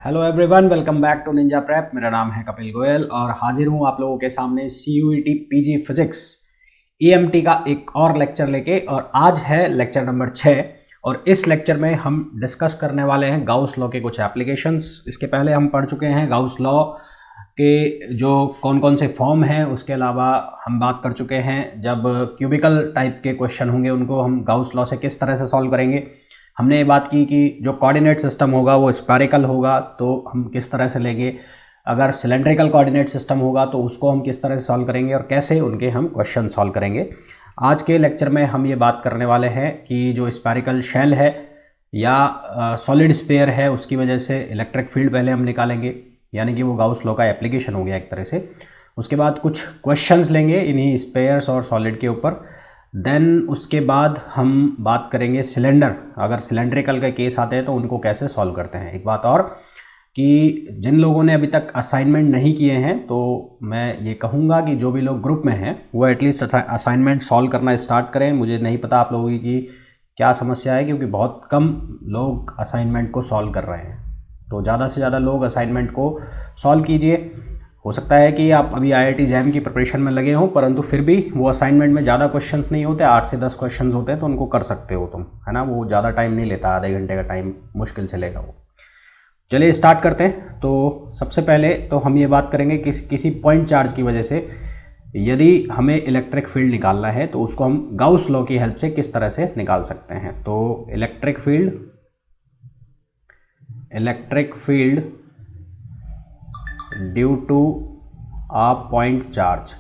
Hello everyone, welcome back to ninja prep. मेरा नाम है कपिल गोयल और हाजिर हूँ आप लोगों के सामने CUET पीजी फिजिक्स EMT का एक और लेक्चर लेके। और आज है लेक्चर नंबर 6 और इस लेक्चर में हम डिस्कस करने वाले हैं गाउस लॉ के कुछ एप्लीकेशंस। इसके पहले हम पढ़ चुके हैं गाउस लॉ के जो कौन कौन से फॉर्म हैं। उसके अलावा हम बात कर चुके हैं जब क्यूबिकल टाइप के क्वेश्चन होंगे उनको हम गाउस लॉ से किस तरह से सॉल्व करेंगे। हमने ये बात की कि जो कोऑर्डिनेट सिस्टम होगा वो स्फेरिकल होगा तो हम किस तरह से लेंगे, अगर सिलेंड्रिकल कोऑर्डिनेट सिस्टम होगा तो उसको हम किस तरह से सॉल्व करेंगे और कैसे उनके हम क्वेश्चन सॉल्व करेंगे। आज के लेक्चर में हम ये बात करने वाले हैं कि जो स्फेरिकल शेल है या सॉलिड स्फीयर है उसकी वजह से इलेक्ट्रिक फील्ड पहले हम निकालेंगे, यानी कि वो गाउस लॉ का एप्लीकेशन हो गया एक तरह से। उसके बाद कुछ क्वेश्चंस लेंगे इन्हीं स्फीयर्स और सॉलिड के ऊपर। देन उसके बाद हम बात करेंगे सिलेंडर, अगर सिलेंड्रिकल का केस आते हैं तो उनको कैसे सॉल्व करते हैं। एक बात और कि जिन लोगों ने अभी तक असाइनमेंट नहीं किए हैं तो मैं ये कहूँगा कि जो भी लोग ग्रुप में हैं वो एटलीस्ट असाइनमेंट सॉल्व करना स्टार्ट करें। मुझे नहीं पता आप लोगों की क्या समस्या है, क्योंकि बहुत कम लोग असाइनमेंट को सॉल्व कर रहे हैं। तो ज़्यादा से ज़्यादा लोग असाइनमेंट को सॉल्व कीजिए। हो सकता है कि आप अभी IIT जैम की प्रिपरेशन में लगे हों, परंतु फिर भी वो असाइनमेंट में ज़्यादा क्वेश्चंस नहीं होते, 8 से 10 क्वेश्चंस होते हैं, तो उनको कर सकते हो तुम, है ना। वो ज़्यादा टाइम नहीं लेता, आधे घंटे का टाइम मुश्किल से लेगा वो। चलिए स्टार्ट करते हैं। तो सबसे पहले तो हम ये बात करेंगे कि किसी पॉइंट चार्ज की वजह से यदि हमें इलेक्ट्रिक फील्ड निकालना है तो उसको हम गाउस लॉ की हेल्प से किस तरह से निकाल सकते हैं। तो electric field due to a point charge.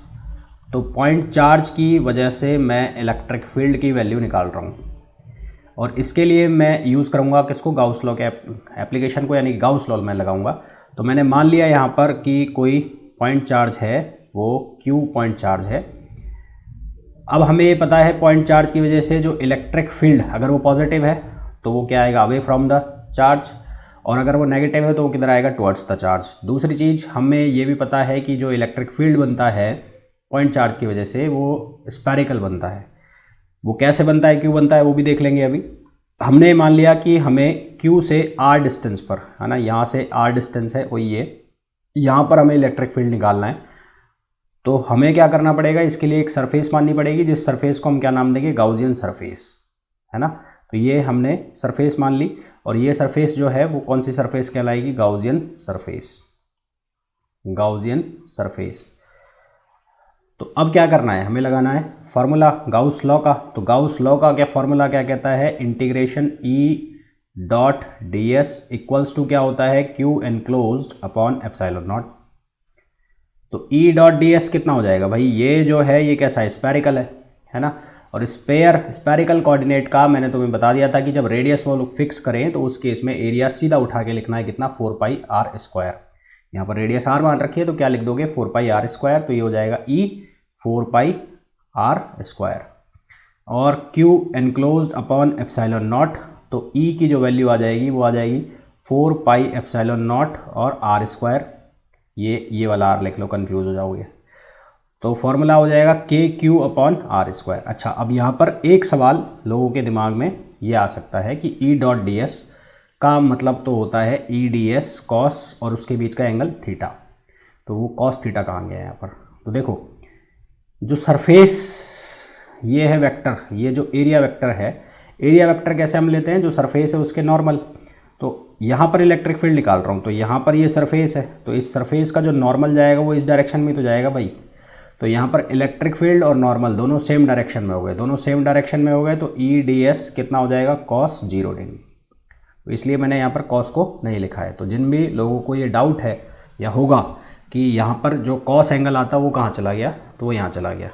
तो पॉइंट चार्ज की वजह से मैं इलेक्ट्रिक फील्ड की वैल्यू निकाल रहा हूँ और इसके लिए मैं यूज़ करूँगा किसको, गाउस लॉ के एप्लीकेशन को, यानी गाउस लॉ मैं लगाऊंगा। तो मैंने मान लिया यहाँ पर कि कोई पॉइंट चार्ज है, वो Q पॉइंट चार्ज है। अब हमें ये पता है पॉइंट चार्ज की वजह से जो इलेक्ट्रिक फील्ड अगर वो पॉजिटिव है तो वो क्या आएगा, अवे फ्रॉम द चार्ज, और अगर वो नेगेटिव है तो वो किधर आएगा, टुवर्ड्स द चार्ज। दूसरी चीज़ हमें ये भी पता है कि जो इलेक्ट्रिक फील्ड बनता है पॉइंट चार्ज की वजह से वो स्फेरिकल बनता है। वो कैसे बनता है, क्यों बनता है, वो भी देख लेंगे अभी। हमने मान लिया कि हमें Q से R डिस्टेंस पर, है ना, यहाँ से R डिस्टेंस है वो ये, यहाँ पर हमें इलेक्ट्रिक फील्ड निकालना है। तो हमें क्या करना पड़ेगा, इसके लिए एक सरफेस माननी पड़ेगी, जिस सरफेस को हम क्या नाम देंगे, गाउसियन सरफेस, है ना। तो ये हमने सरफेस मान ली और ये सरफेस जो है वो कौन सी सरफेस कहलाएगी, गाउसियन सरफेस। तो अब क्या करना है, हमें लगाना है फॉर्मूला गाउस लॉ का। तो गाउस लॉ का क्या फॉर्मूला क्या कहता है, इंटीग्रेशन E.ds इक्वल्स टू क्या होता है, Q enclosed upon epsilon not. तो E.ds कितना हो जाएगा भाई, ये जो है ये कैसा है, स्फेरिकल है ना। और स्फेरिकल कोऑर्डिनेट का मैंने तुम्हें बता दिया था कि जब रेडियस वो लोग फिक्स करें तो उस केस में एरिया सीधा उठा के लिखना है कितना, 4πr²। यहाँ पर रेडियस r मान रखी है तो क्या लिख दोगे, 4πr²। तो ये हो जाएगा E 4πr²। और Q enclosed upon epsilon not, तो E की जो वैल्यू आ जाएगी वो आ जाएगी 4πε0 और r²। ये वाला r लिख लो, कंफ्यूज हो जाओगे। तो फॉर्मूला हो जाएगा KQ अपॉन r²। अच्छा, अब यहाँ पर एक सवाल लोगों के दिमाग में ये आ सकता है कि E.ds का मतलब तो होता है EDS कॉस और उसके बीच का एंगल थीटा। तो वो कॉस थीटा कहाँ गया यहाँ पर। तो देखो, जो सरफेस ये है वेक्टर, ये जो एरिया वेक्टर है, एरिया वेक्टर कैसे हम लेते हैं, जो सरफेस है उसके नॉर्मल। तो यहाँ पर इलेक्ट्रिक फील्ड निकाल रहा हूँ तो यहाँ पर ये सरफेस है, तो इस सरफेस का जो नॉर्मल जाएगा वो इस डायरेक्शन में तो जाएगा भाई। तो यहाँ पर इलेक्ट्रिक फील्ड और नॉर्मल दोनों सेम डायरेक्शन में हो गए, तो EDS कितना हो जाएगा, cos 0 डिग्री। तो इसलिए मैंने यहाँ पर cos को नहीं लिखा है। तो जिन भी लोगों को ये डाउट है या होगा कि यहाँ पर जो cos एंगल आता है वो कहाँ चला गया, तो वो यहाँ चला गया।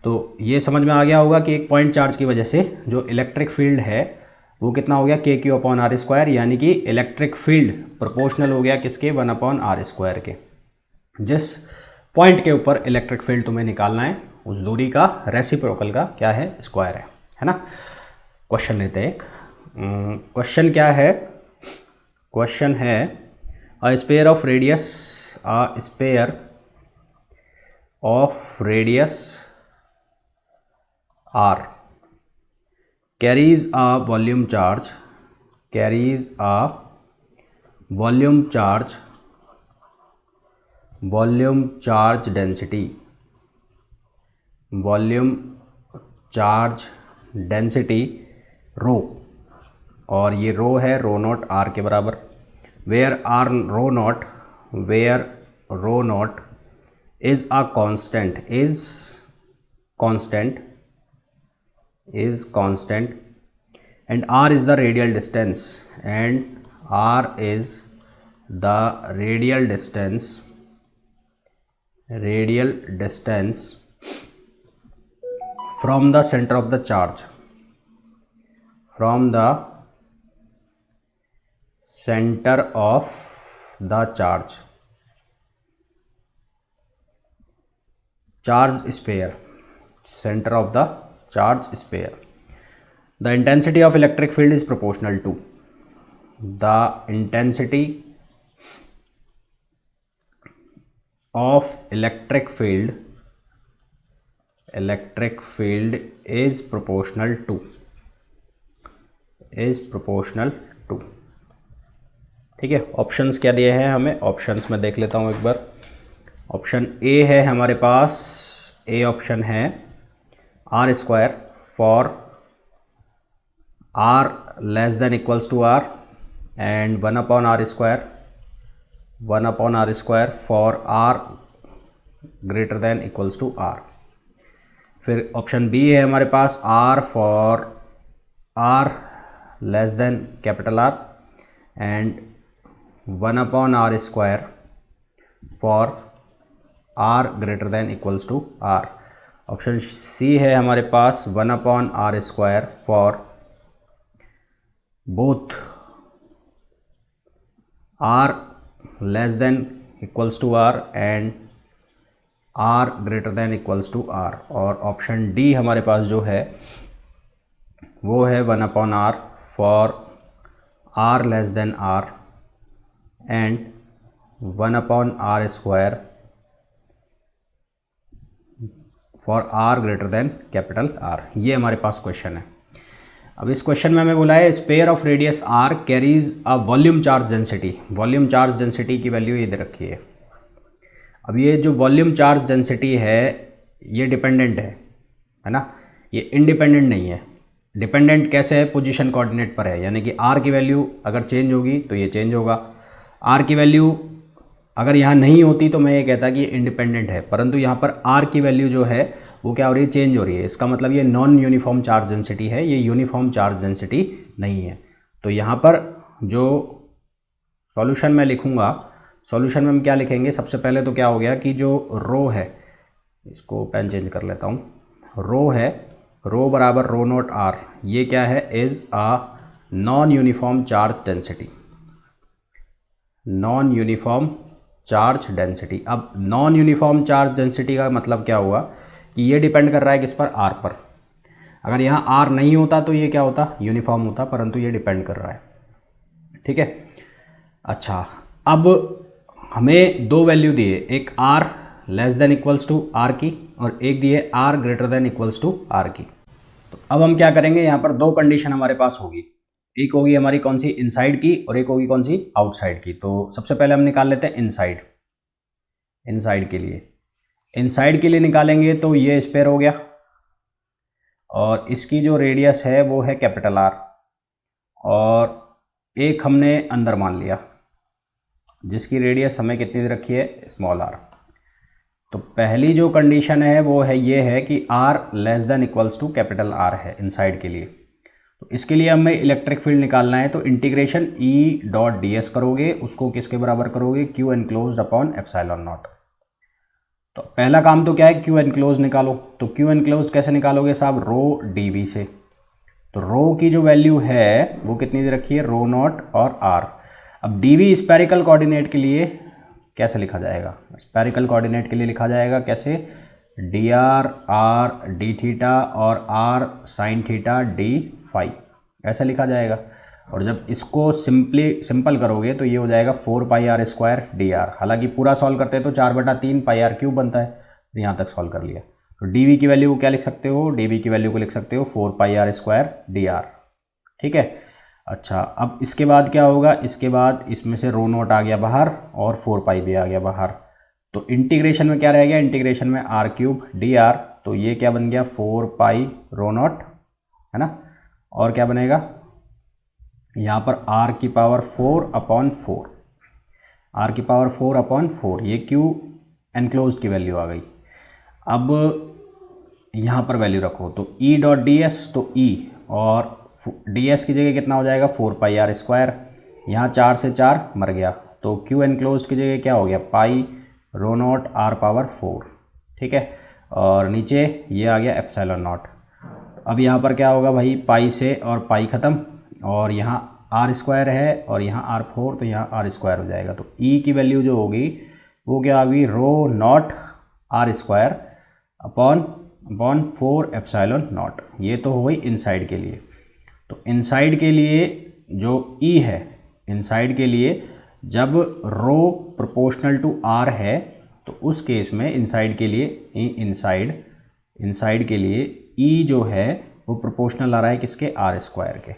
तो ये समझ में आ गया होगा कि एक पॉइंट चार्ज की वजह से जो इलेक्ट्रिक फील्ड है वो कितना हो गया, KQ अपॉन r², यानी कि इलेक्ट्रिक फील्ड प्रोपोर्शनल हो गया किसके, 1 अपॉन r² के। जिस पॉइंट के ऊपर इलेक्ट्रिक फील्ड तुम्हें निकालना है उस दूरी का रेसिप्रोकल का क्या है, स्क्वायर है ना। क्वेश्चन लेते हैं एक। क्वेश्चन क्या है, क्वेश्चन है a sphere of radius r carries a volume charge volume charge density, volume charge density rho, और ये रो है रो नॉट आर के बराबर, where rho not is a constant, and r is the radial distance, radial distance from the center of the charge, center of the charge sphere. The intensity of electric field is proportional to, the intensity of electric field is proportional to, ठीक है। Options क्या दिए हैं हमें, options में देख लेता हूँ एक बार। ऑप्शन ए है हमारे पास, ए ऑप्शन है r square for are less than equals to R, and 1/r square for are greater than equals to R. फिर ऑप्शन बी है हमारे पास r for are less than capital R, and 1/r square for are greater than equals to R. Option C है हमारे पास 1/r square for both r less than equals to R and r greater than equals to R. और option D हमारे पास जो है वो है 1/r for are less than R and 1/r square for are greater than capital R. ये हमारे पास question है। अब इस क्वेश्चन में हमें बोला है sphere of radius R carries a volume charge density. Volume charge density की वैल्यू ये दे रखी है। अब ये जो वॉल्यूम चार्ज डेंसिटी है ये डिपेंडेंट है ना, ये इंडिपेंडेंट नहीं है। डिपेंडेंट कैसे है, पोजीशन कोऑर्डिनेट पर है, यानी कि आर की वैल्यू अगर चेंज होगी तो ये चेंज होगा। आर की वैल्यू अगर यहाँ नहीं होती तो मैं ये कहता कि ये इंडिपेंडेंट है, परंतु यहाँ पर आर की वैल्यू जो है वो क्या हो रही है, चेंज हो रही है। इसका मतलब ये नॉन यूनिफॉर्म चार्ज डेंसिटी है, ये यूनिफॉर्म चार्ज डेंसिटी नहीं है। तो यहाँ पर जो सॉल्यूशन मैं लिखूँगा, सॉल्यूशन में हम क्या लिखेंगे, सबसे पहले तो क्या हो गया कि जो रो है, इसको पेन चेंज कर लेता हूँ, रो है, रो बराबर रो नॉट आर, ये क्या है, is a non uniform charge density, non uniform charge density. अब नॉन यूनिफॉर्म चार्ज डेंसिटी का मतलब क्या हुआ कि ये डिपेंड कर रहा है किस पर, आर पर। अगर यहाँ आर नहीं होता तो ये क्या होता, यूनिफॉर्म होता, परंतु ये डिपेंड कर रहा है, ठीक है। अच्छा, अब हमें दो वैल्यू दिए, एक R less than equals to R की और एक दिए R greater than equals to R की। तो अब हम क्या करेंगे, यहाँ पर दो कंडीशन हमारे पास होगी, एक होगी हमारी कौन सी, इनसाइड की, और एक होगी कौन सी, आउटसाइड की। तो सबसे पहले हम निकाल लेते हैं इनसाइड। इनसाइड के लिए निकालेंगे तो ये स्पेयर हो गया और इसकी जो रेडियस है वो है कैपिटल आर, और एक हमने अंदर मान लिया जिसकी रेडियस हमें कितनी दे रखी है, स्मॉल आर। तो पहली जो कंडीशन है वो है ये है कि R less than equals to capital R है इनसाइड के लिए। तो इसके लिए हमें इलेक्ट्रिक फील्ड निकालना है, तो integration E dot D S करोगे, उसको किसके बराबर करोगे, Q enclose upon epsilon not. तो पहला काम तो क्या है, क्यू एनक्लोज निकालो। तो क्यू एनक्लोज कैसे निकालोगे साहब, रो डी वी से। तो रो की जो वैल्यू है वो कितनी दे रखी है, रो नॉट और आर। अब डी वी स्पेरिकल कोऑर्डिनेट के लिए कैसे लिखा जाएगा, स्पेरिकल कोऑर्डिनेट के लिए लिखा जाएगा कैसे, डी आर डी थीटा और R sine theta D phi, ऐसा लिखा जाएगा। और जब इसको सिंपल करोगे तो ये हो जाएगा 4πr स्क्वायर डी आर। हालांकि पूरा सॉल्व करते हैं तो 4/3 πr क्यूब बनता है, तो यहाँ तक सॉल्व कर लिया। तो डी वी की वैल्यू को क्या लिख सकते हो, डी वी की वैल्यू को लिख सकते हो 4πr स्क्वायर डी आर, ठीक है। अच्छा, अब इसके बाद क्या होगा, इसके बाद इसमें से रो नॉट आ गया बाहर और 4 पाई भी आ गया बाहर। तो इंटीग्रेशन में क्या रह गया, इंटीग्रेशन में आर क्यूब डी आर, तो ये क्या बन गया 4 पाई रो नॉट, है ना। और क्या बनेगा यहाँ पर आर की पावर 4 अपॉन 4, आर की पावर 4 अपॉन 4, ये क्यू एनक्लोज की वैल्यू आ गई। अब यहाँ पर वैल्यू रखो तो ई डॉट डी एस, तो ई और डी एस की जगह कितना हो जाएगा 4 पाई आर स्क्वायर, यहाँ 4 से 4 मर गया, तो क्यू एनक्लोज की जगह क्या हो गया पाई रो नॉट आर पावर 4, ठीक है। और नीचे ये आ गया एप्सिलॉन नॉट। अब यहाँ पर क्या होगा भाई, पाई से और पाई ख़त्म, और यहाँ आर स्क्वायर है और यहाँ आर 4, तो यहाँ आर स्क्वायर हो जाएगा। तो ई की वैल्यू जो होगी वो क्या आ गई rho not r square upon 4 epsilon not. ये तो हो गई इनसाइड के लिए। तो इनसाइड के लिए जो ई है, इनसाइड के लिए जब रो प्रोपोर्शनल टू आर है तो उस केस में इनसाइड के लिए इनसाइड के लिए ई जो है वो प्रोपोर्शनल आ रहा है किसके, आर स्क्वायर के,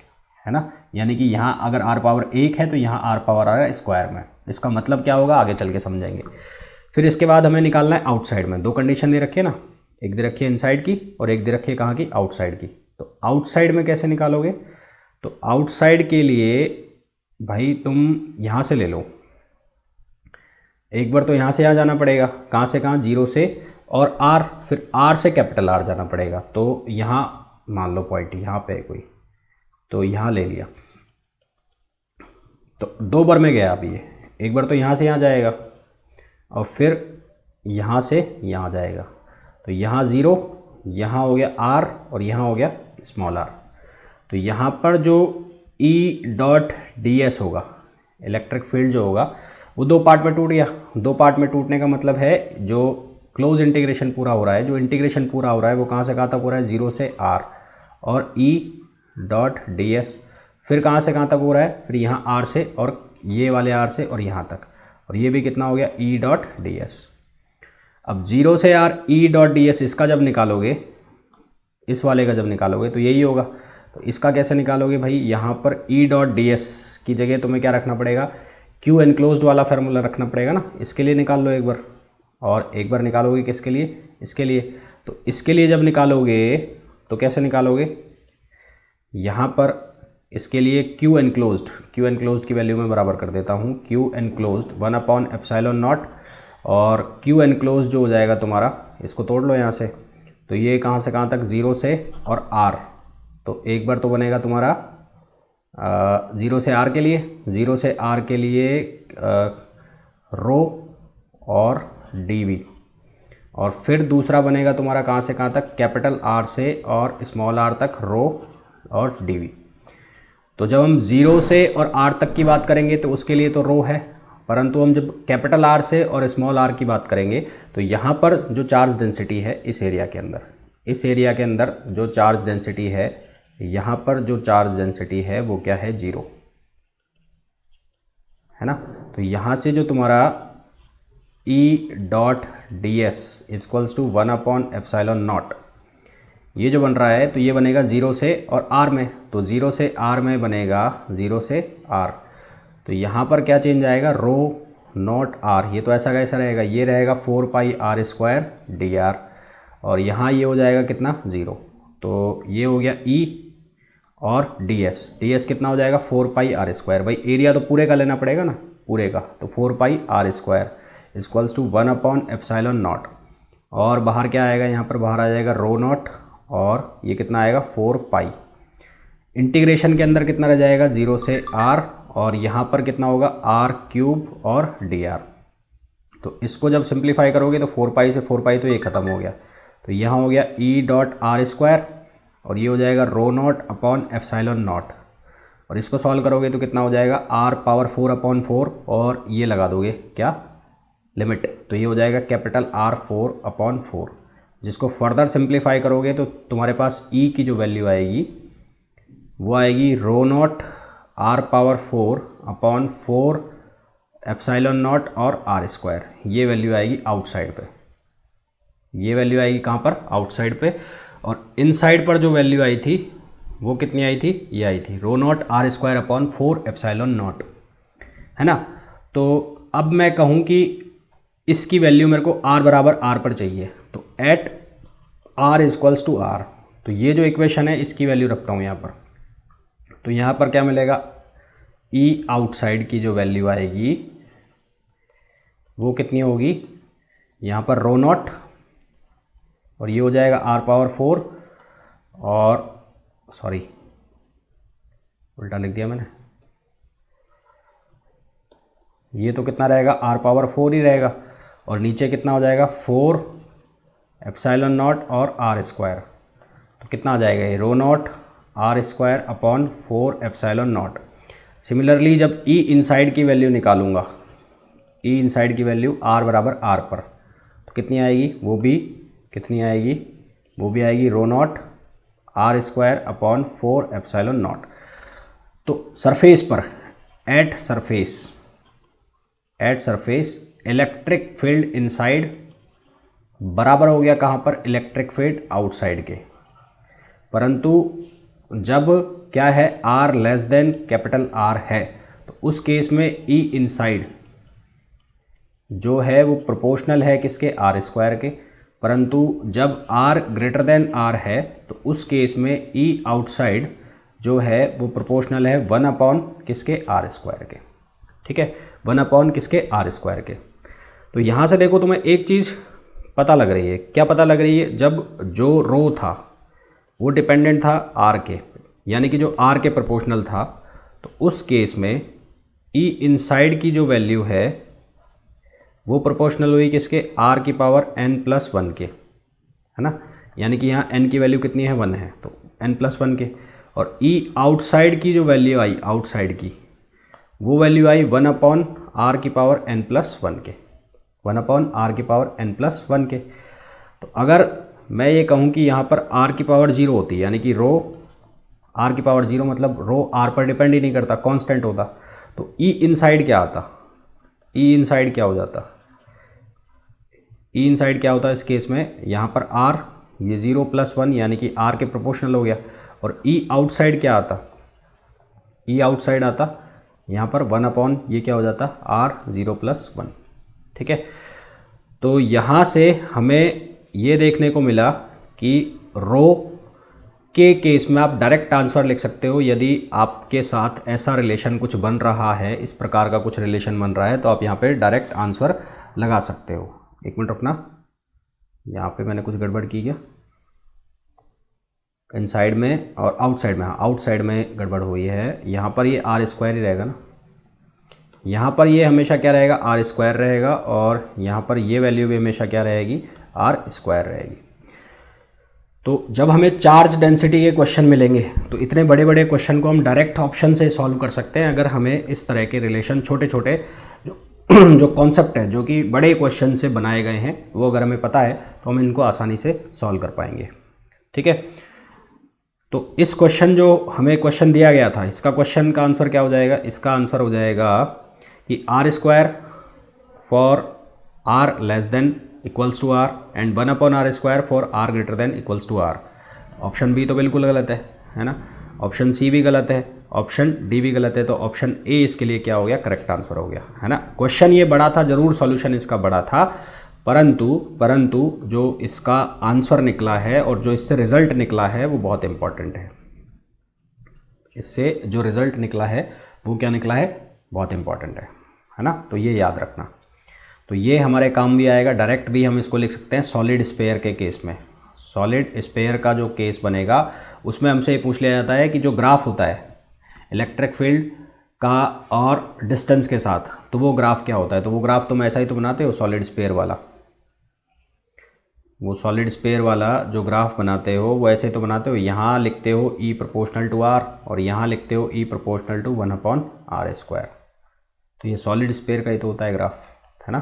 है ना। यानी कि यहाँ अगर आर पावर 1 है तो यहाँ आर पावर आ रहा है स्क्वायर में। इसका मतलब क्या होगा आगे चल के समझेंगे। फिर इसके बाद हमें निकालना है आउटसाइड में। दो कंडीशन दे रखी है ना, एक दे रखी है इनसाइड की और एक दे रखी है कहाँ की, आउटसाइड की। तो आउटसाइड में कैसे निकालोगे, तो आउटसाइड के लिए भाई तुम यहाँ से ले लो, एक बार तो यहाँ से यहाँ जाना पड़ेगा, कहाँ से कहाँ, 0 से और R, फिर R से कैपिटल R जाना पड़ेगा। तो यहाँ मान लो पॉइंट यहाँ पे कोई, तो यहाँ ले लिया, तो 2 बार में गया। अब ये एक बार तो यहाँ से यहाँ जाएगा और फिर यहाँ से यहाँ जाएगा, तो यहाँ 0, यहाँ हो गया R और यहाँ हो गया स्मॉल r। तो यहाँ पर जो E डॉट डी एस होगा, इलेक्ट्रिक फील्ड जो होगा वो 2 पार्ट में टूट गया। 2 पार्ट में टूटने का मतलब है जो क्लोज इंटीग्रेशन पूरा हो रहा है, जो इंटीग्रेशन पूरा हो रहा है वो कहाँ से कहाँ तक हो रहा है, 0 से R, और E डॉट डी एस फिर कहाँ से कहाँ तक हो रहा है, फिर यहाँ R से और ये वाले R से और यहाँ तक, और ये भी कितना हो गया E डॉट डी एस। अब 0 से R E dot D S इसका जब निकालोगे, इस वाले का जब निकालोगे तो यही होगा। तो इसका कैसे निकालोगे भाई, यहाँ पर E डॉट डी एस की जगह तुम्हें क्या रखना पड़ेगा, क्यू एनक्लोज्ड वाला फार्मूला रखना पड़ेगा ना। इसके लिए निकाल लो एक बार, और एक बार निकालोगे किसके लिए, इसके लिए। तो इसके लिए जब निकालोगे तो कैसे निकालोगे, यहाँ पर इसके लिए क्यू एनक्लोज्ड की वैल्यू मैं बराबर कर देता हूँ, Q enclosed 1 upon epsilon not, और क्यू एनक्लोज्ड जो हो जाएगा तुम्हारा, इसको तोड़ लो यहाँ से, तो ये कहाँ से कहाँ तक, 0 से और R। तो एक बार तो बनेगा तुम्हारा 0 से R के लिए, 0 से R के लिए रो और dv, और फिर दूसरा बनेगा तुम्हारा कहाँ से कहाँ तक, कैपिटल R से और स्मॉल r तक रो और dv। तो जब हम 0 से और R तक की बात करेंगे तो उसके लिए तो रो है, परंतु हम जब कैपिटल R से और स्मॉल r की बात करेंगे तो यहाँ पर जो चार्ज डेंसिटी है इस एरिया के अंदर, इस एरिया के अंदर जो चार्ज डेंसिटी है, यहाँ पर जो चार्ज डेंसिटी है वो क्या है, 0, है ना। तो यहाँ से जो तुम्हारा E dot D S equals to 1 upon epsilon not, ये जो बन रहा है तो ये बनेगा 0 से और R में, तो 0 से R में बनेगा 0 से R। तो यहाँ पर क्या चेंज आएगा, रो नॉट R, ये तो ऐसा कैसा रहेगा, ये रहेगा 4 pi R square D R, और यहाँ ये हो जाएगा कितना, 0। तो ये हो गया E और डी एस कितना हो जाएगा, 4 पाई R स्क्वायर। भाई एरिया तो पूरे का लेना पड़ेगा ना, पूरे का, तो 4 pi R square equals to 1 upon epsilon not, और बाहर क्या आएगा, यहाँ पर बाहर आ जाएगा रो नॉट, और ये कितना आएगा 4 पाई। इंटीग्रेशन के अंदर कितना रह जाएगा, 0 से R, और यहाँ पर कितना होगा R क्यूब और डी आर। तो इसको जब सिंप्लीफाई करोगे तो 4 पाई से 4 पाई तो ये ख़त्म हो गया, तो यहाँ हो गया E डॉट R स्क्वायर, और ये हो जाएगा रो नॉट अपॉन एप्सिलॉन नॉट, और इसको सॉल्व करोगे तो कितना हो जाएगा, R पावर 4 अपॉन 4, और ये लगा दोगे क्या, लिमिट, तो ये हो जाएगा कैपिटल R 4 अपॉन 4। जिसको फर्दर सिंप्लीफाई करोगे तो तुम्हारे पास E की जो वैल्यू आएगी वो आएगी rho not R power 4 upon 4 epsilon not और R स्क्वायर। ये वैल्यू आएगी आउटसाइड पे, ये वैल्यू आएगी कहाँ पर, आउटसाइड पे। और इनसाइड पर जो वैल्यू आई थी वो कितनी आई थी, ये आई थी rho not r square upon 4 epsilon not, है ना। तो अब मैं कहूँ कि इसकी वैल्यू मेरे को r बराबर r पर चाहिए, तो at r equals to r, तो ये जो इक्वेशन है इसकी वैल्यू रखता हूँ यहाँ पर। तो यहाँ पर क्या मिलेगा, e आउटसाइड की जो वैल्यू आएगी वो कितनी होगी, यहाँ पर रो नॉट और ये हो जाएगा r पावर 4 और सॉरी उल्टा लिख दिया मैंने, ये तो कितना रहेगा r पावर 4 ही रहेगा और नीचे कितना हो जाएगा 4 एप्सिलॉन नॉट और r स्क्वायर, तो कितना आ जाएगा ये rho not r square upon 4 epsilon not. Similarly जब e इनसाइड की वैल्यू निकालूंगा, e इनसाइड की वैल्यू r बराबर r पर, तो कितनी आएगी, वो भी कितनी आएगी, वो भी आएगी rho not r square upon 4 epsilon not. तो सरफेस पर at surface electric field inside बराबर हो गया कहाँ पर, इलेक्ट्रिक फील्ड आउटसाइड के, परंतु जब क्या है r less than capital R है तो उस केस में E इनसाइड जो है वो प्रोपोर्शनल है किसके, R स्क्वायर के, परंतु जब R ग्रेटर देन R है तो उस केस में E आउटसाइड जो है वो प्रोपोर्शनल है 1 अपॉन किसके, R स्क्वायर के, ठीक है, 1 अपॉन किसके, R स्क्वायर के। तो यहाँ से देखो तुम्हें एक चीज़ पता लग रही है, क्या पता लग रही है, जब जो रो था वो डिपेंडेंट था R के, यानी कि जो R के प्रोपोर्शनल था, तो उस केस में E इनसाइड की जो वैल्यू है वो प्रोपोर्शनल हुई किसके, R की पावर n+1 के, है ना, यानी कि यहाँ n की वैल्यू कितनी है, 1 है, तो n+1 के, और E आउटसाइड की जो वैल्यू आई, आउटसाइड की वो वैल्यू आई 1 अपॉन R की पावर n+1 के, 1 अपॉन R की पावर n+1 के। तो अगर मैं ये कहूँ कि यहाँ पर R की पावर 0 होती है, यानी कि रो R की पावर 0 मतलब रो R पर डिपेंड ही नहीं करता, कांस्टेंट होता, तो E इनसाइड क्या आता, E इनसाइड क्या हो जाता, E इनसाइड क्या होता है इस केस में, यहाँ पर R ये 0+1 यानी कि R के प्रोपोर्शनल हो गया, और E आउटसाइड क्या आता, E आउटसाइड आता यहाँ पर 1 अपॉन ये क्या हो जाता, R 0+1, ठीक है। तो यहाँ से हमें ये देखने को मिला कि रो के केस में आप डायरेक्ट आंसर लिख सकते हो, यदि आपके साथ ऐसा रिलेशन कुछ बन रहा है, इस प्रकार का कुछ रिलेशन बन रहा है, तो आप यहाँ पे डायरेक्ट आंसर लगा सकते हो। एक मिनट रुकना, यहाँ पे मैंने कुछ गड़बड़ की क्या, इनसाइड में और आउटसाइड में, हाँ आउटसाइड में गड़बड़ हुई है, यहाँ पर ये R स्क्वायर ही रहेगा ना, यहाँ पर ये हमेशा क्या रहेगा, R स्क्वायर रहेगा, और यहाँ पर ये वैल्यू भी हमेशा क्या रहेगी, R स्क्वायर रहेगी। तो जब हमें चार्ज डेंसिटी के क्वेश्चन मिलेंगे तो इतने बड़े बड़े क्वेश्चन को हम डायरेक्ट ऑप्शन से सॉल्व कर सकते हैं, अगर हमें इस तरह के रिलेशन छोटे छोटे जो कॉन्सेप्ट है जो कि बड़े क्वेश्चन से बनाए गए हैं वो अगर हमें पता है तो हम इनको आसानी से सॉल्व कर पाएंगे, ठीक है। तो इस क्वेश्चन जो हमें क्वेश्चन दिया गया था, इसका क्वेश्चन का आंसर क्या हो जाएगा, इसका आंसर हो जाएगा कि R square for R less than equals to R and 1 upon R square for R greater than equals to R। Option B तो बिल्कुल गलत है ना, ऑप्शन सी भी गलत है, ऑप्शन डी भी गलत है, तो ऑप्शन ए इसके लिए क्या हो गया, करेक्ट आंसर हो गया, है ना। क्वेश्चन ये बड़ा था, जरूर सॉल्यूशन इसका बड़ा था, परंतु जो इसका आंसर निकला है और जो इससे रिजल्ट निकला है वो बहुत इंपॉर्टेंट है। इससे जो रिजल्ट निकला है वो क्या निकला है, बहुत इंपॉर्टेंट है ना, तो ये याद रखना। तो ये हमारे काम भी आएगा, डायरेक्ट भी हम इसको लिख सकते हैं सॉलिड स्फीयर के केस में। सॉलिड स्फीयर का जो केस बनेगा उसमें हमसे ये पूछ लिया जाता है कि जो ग्राफ होता है इलेक्ट्रिक फील्ड का और डिस्टेंस के साथ, तो वो ग्राफ क्या होता है, तो वो ग्राफ तुम ऐसा ही तो बनाते हो सॉलिड स्फीयर वाला, वो सॉलिड स्फीयर वाला जो ग्राफ बनाते हो वो ऐसे तो बनाते हो, यहाँ लिखते हो E प्रोपोर्शनल टू R और यहाँ लिखते हो E proportional to 1 upon R square. तो ये सॉलिड स्फीयर का ही तो होता है ग्राफ, है ना,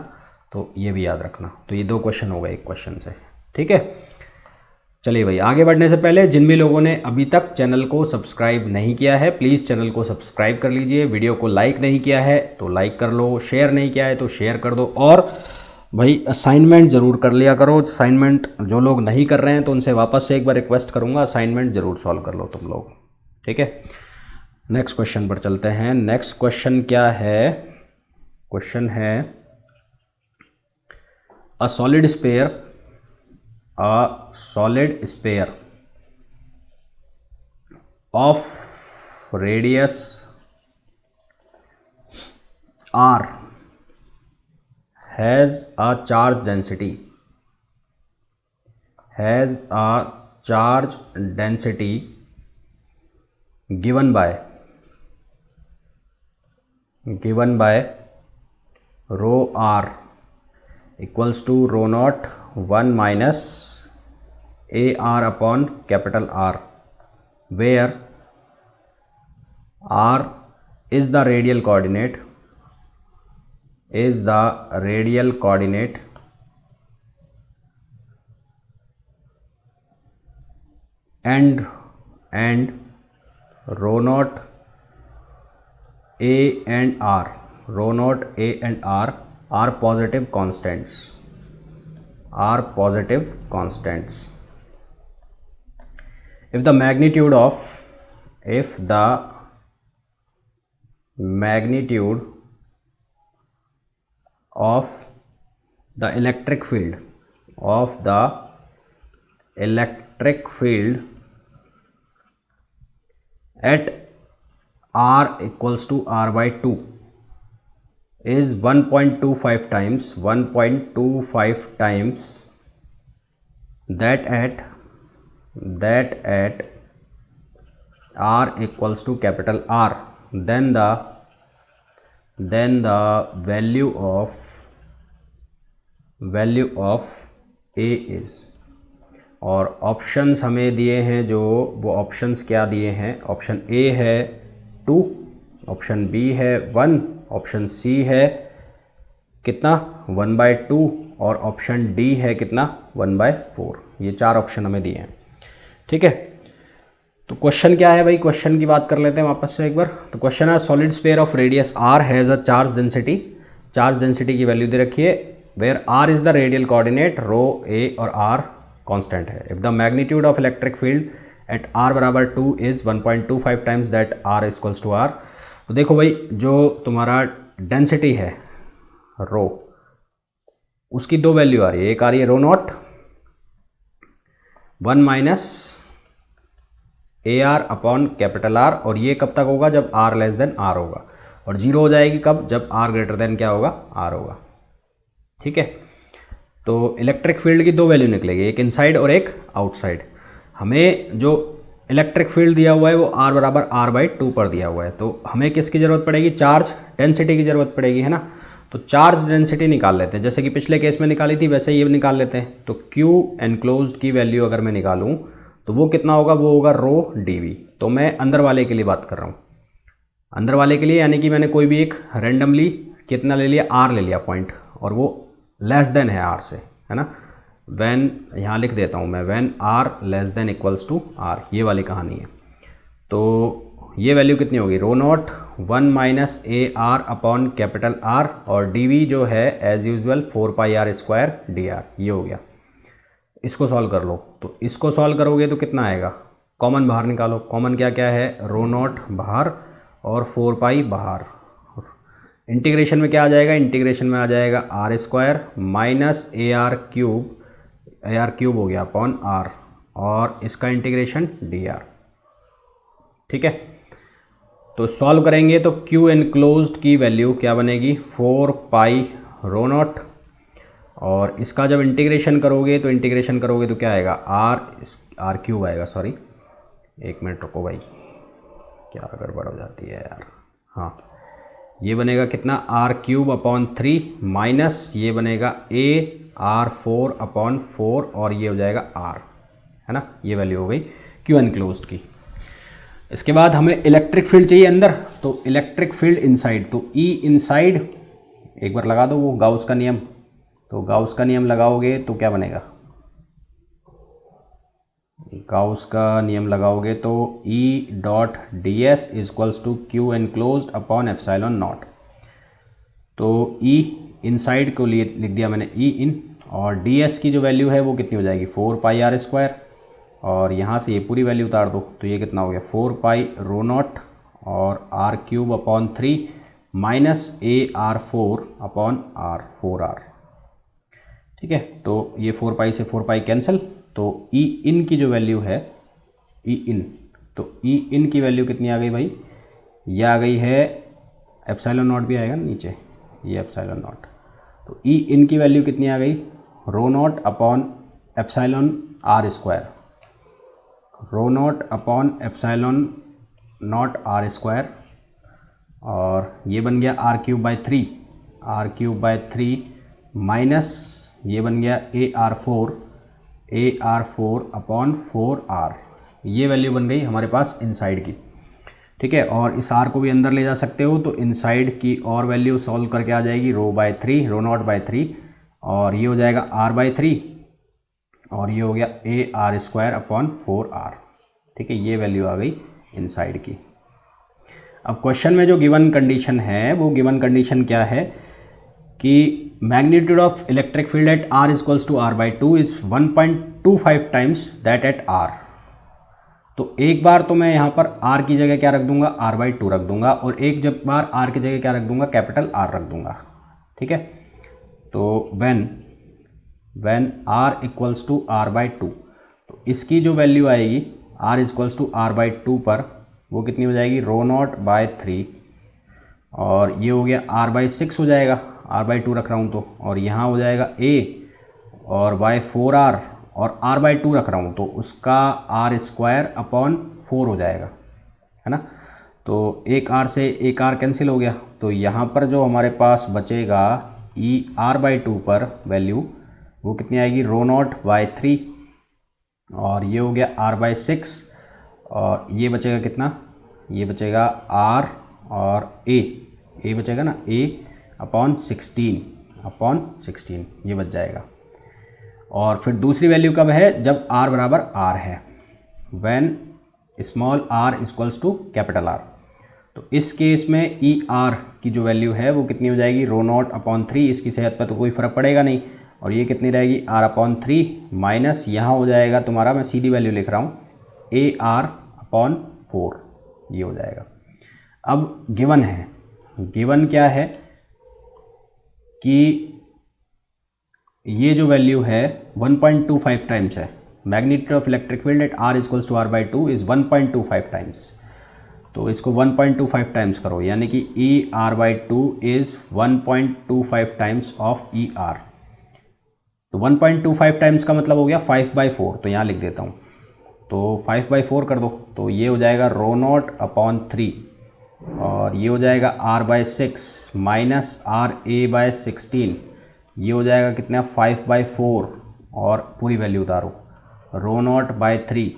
तो ये भी याद रखना। तो ये 2 क्वेश्चन हो गए एक क्वेश्चन से, ठीक है। चलिए भाई, आगे बढ़ने से पहले जिन भी लोगों ने अभी तक चैनल को सब्सक्राइब नहीं किया है प्लीज़ चैनल को सब्सक्राइब कर लीजिए, वीडियो को लाइक नहीं किया है तो लाइक कर लो, शेयर नहीं किया है तो शेयर कर दो, और भाई असाइनमेंट ज़रूर कर लिया करो। असाइनमेंट जो लोग नहीं कर रहे हैं तो उनसे वापस से एक बार रिक्वेस्ट करूँगा, असाइनमेंट ज़रूर सॉल्व कर लो तुम लोग, ठीक है, नेक्स्ट क्वेश्चन पर चलते हैं। नेक्स्ट क्वेश्चन क्या है? क्वेश्चन है a solid sphere of radius r has a charge density given by rho r equals to rho naught 1 minus a r upon capital R, where r is the radial coordinate and rho naught a and r are positive constants. If the magnitude of the electric field at r equals to r by 2 is 1.25 times that at r equals to capital R, then the value of A is, और options हमें दिए हैं जो वो options क्या दिए हैं? Option A है 2, ऑप्शन बी है 1, ऑप्शन सी है कितना 1/2 और ऑप्शन डी है कितना 1/4। ये 4 ऑप्शन हमें दिए हैं। ठीक है, तो क्वेश्चन क्या है भाई? क्वेश्चन की बात कर लेते हैं वापस से एक बार। तो क्वेश्चन है solid sphere of radius r has a charge density की वैल्यू दे रखी है where r is the radial coordinate, rho a और r कांस्टेंट है। If the magnitude of electric field at r बराबर 2 is 1.25 times that r equals to r। तो देखो भाई, जो तुम्हारा डेंसिटी है रो, उसकी 2 वैल्यू आ रही है। एक आ रही है rho not 1 minus a r upon capital R, और ये कब तक होगा? जब r लेस देन r होगा, और जीरो हो जाएगी कब? जब r ग्रेटर देन क्या होगा? r होगा। ठीक है, तो इलेक्ट्रिक फील्ड की 2 वैल्यू निकलेगी, एक इनसाइड और एक आउटसाइड। हमें जो इलेक्ट्रिक फील्ड दिया हुआ है वो r बराबर r/2 पर दिया हुआ है, तो हमें किसकी ज़रूरत पड़ेगी? चार्ज डेंसिटी की ज़रूरत पड़ेगी, है ना। तो चार्ज डेंसिटी निकाल लेते हैं, जैसे कि पिछले केस में निकाली थी वैसे ये निकाल लेते हैं। तो Q एनक्लोज्ड की वैल्यू अगर मैं निकालूं तो वो कितना होगा? वो होगा रो dV। तो मैं अंदर वाले के लिए बात कर रहा हूँ, अंदर वाले के लिए, यानी कि मैंने कोई भी एक रैंडमली कितना ले लिया? r ले लिया पॉइंट, और वो लेस देन है r से, है ना। व्हेन, यहाँ लिख देता हूँ मैं, when r less than equals to r, ये वाली कहानी है। तो ये वैल्यू कितनी होगी? Rho not 1 minus a r upon capital R, और dV जो है एज यूजुअल 4πr² dr, ये हो गया। इसको सॉल्व कर लो, तो इसको सॉल्व करोगे तो कितना आएगा? कॉमन बाहर निकालो। कॉमन क्या क्या है? रो नॉट बाहर और 4π बाहर। इंटीग्रेशन में क्या आ जाएगा? इंटीग्रेशन में आ जाएगा r² minus a are cube हो गया अपॉन r, और इसका इंटीग्रेशन dr। ठीक है, तो सॉल्व करेंगे तो Q एनक्लोज्ड की वैल्यू क्या बनेगी? 4π रो नॉट, और इसका जब इंटीग्रेशन करोगे तो क्या आएगा? r क्यूब आएगा। सॉरी, एक मिनट रुको भाई, क्या गड़बड़ हो जाती है यार। हाँ, ये बनेगा कितना? r³ अपॉन 3 माइनस ये बनेगा a r4 अपॉन 4, और ये हो जाएगा r, है ना। ये वैल्यू हो गई Q एनक्लोज्ड की। इसके बाद हमें इलेक्ट्रिक फील्ड चाहिए अंदर, तो इलेक्ट्रिक फील्ड इनसाइड, तो E इनसाइड एक बार लगा दो वो गाउस का नियम। तो गाउस का नियम लगाओगे तो क्या बनेगा? गाउस का नियम लगाओगे तो E dot D S equals to Q enclosed upon epsilon not. तो E इनसाइड को लिए लिख दिया मैंने E इन, और डी एस की जो वैल्यू है वो कितनी हो जाएगी? 4πr²। और यहाँ से ये पूरी वैल्यू उतार दो तो ये कितना हो गया 4 पाई रो नॉट और R cube upon 3 minus AR4 upon R4R। ठीक है, तो ये 4 पाई से 4 पाई कैंसिल, तो ई इन की जो वैल्यू है ई इन, तो ई इन की वैल्यू कितनी आ गई भाई, ये आ गई है एप्सिलॉन नॉट भी आएगा नीचे, ये एप्सिलॉन नॉट, तो ई इन की वैल्यू कितनी आ गई rho not upon epsilon r square, rho not upon epsilon not r square, और ये बन गया r cube by 3, r cube by 3 minus ये बन गया AR4 अपॉन 4R। ये वैल्यू बन गई हमारे पास इनसाइड की। ठीक है, और इस R को भी अंदर ले जा सकते हो, तो इनसाइड की और वैल्यू सॉल्व करके आ जाएगी रो नॉट बाई 3, और ये हो जाएगा R बाई 3, और ये हो गया AR स्क्वायर अपॉन 4R। ठीक है, ये वैल्यू आ गई इनसाइड की। अब क्वेश्चन में जो गिवन कंडीशन है, वो गिवन कंडीशन क्या है कि magnitude of electric field at R equals to R by 2 is 1.25 times that at R। तो एक बार तो मैं यहाँ पर R की जगह क्या रख दूंगा, R बाई 2 रख दूंगा, और एक जब बार R की जगह क्या रख दूंगा, कैपिटल R रख दूंगा। ठीक है, तो when R equals to R by 2, तो इसकी जो वैल्यू आएगी R equals to R by 2 पर, वो कितनी हो जाएगी रो नॉट बाई 3, और ये हो गया R बाई 6 हो जाएगा, R बाई 2 रख रहा हूँ तो, और यहाँ हो जाएगा A और बाई 4R, और R बाई 2 रख रहा हूँ तो उसका R स्क्वायर अपॉन 4 हो जाएगा, है ना। तो एक R से एक R कैंसिल हो गया, तो यहाँ पर जो हमारे पास बचेगा R बाई 2 पर वैल्यू, वो कितनी आएगी रो नॉट बाई 3, और ये हो गया R बाई 6, और ये बचेगा कितना, ये बचेगा R और A बचेगा ना, A अपॉन 16 ये बच जाएगा। और फिर दूसरी वैल्यू कब है, जब R बराबर R है, when small r equals to capital R। तो इस केस में ER की जो वैल्यू है वो कितनी हो जाएगी रो नॉट अपॉन 3, इसकी सेहत पर तो कोई फ़र्क पड़ेगा नहीं, और ये कितनी रहेगी R अपॉन 3 माइनस यहाँ हो जाएगा तुम्हारा, मैं सीधी वैल्यू लिख रहा हूँ AR अपॉन 4, ये हो जाएगा। अब गिवन है, गिवन क्या है कि ये जो वैल्यू है 1.25 टाइम्स है, magnitude of electric field at R equals to R by 2 is 1.25 times. तो इसको 1.25 टाइम्स करो, यानी कि ER by 2 is 1.25 times of ER। तो 1.25 टाइम्स का मतलब हो गया 5/4, तो यहाँ लिख देता हूँ, तो 5/4 कर दो, तो ये हो जाएगा रो नॉट अपॉन 3, और ये हो जाएगा R by 6 minus RA by 16, ये हो जाएगा कितना 5/4, और पूरी वैल्यू उतारो रो नॉट बाई 3,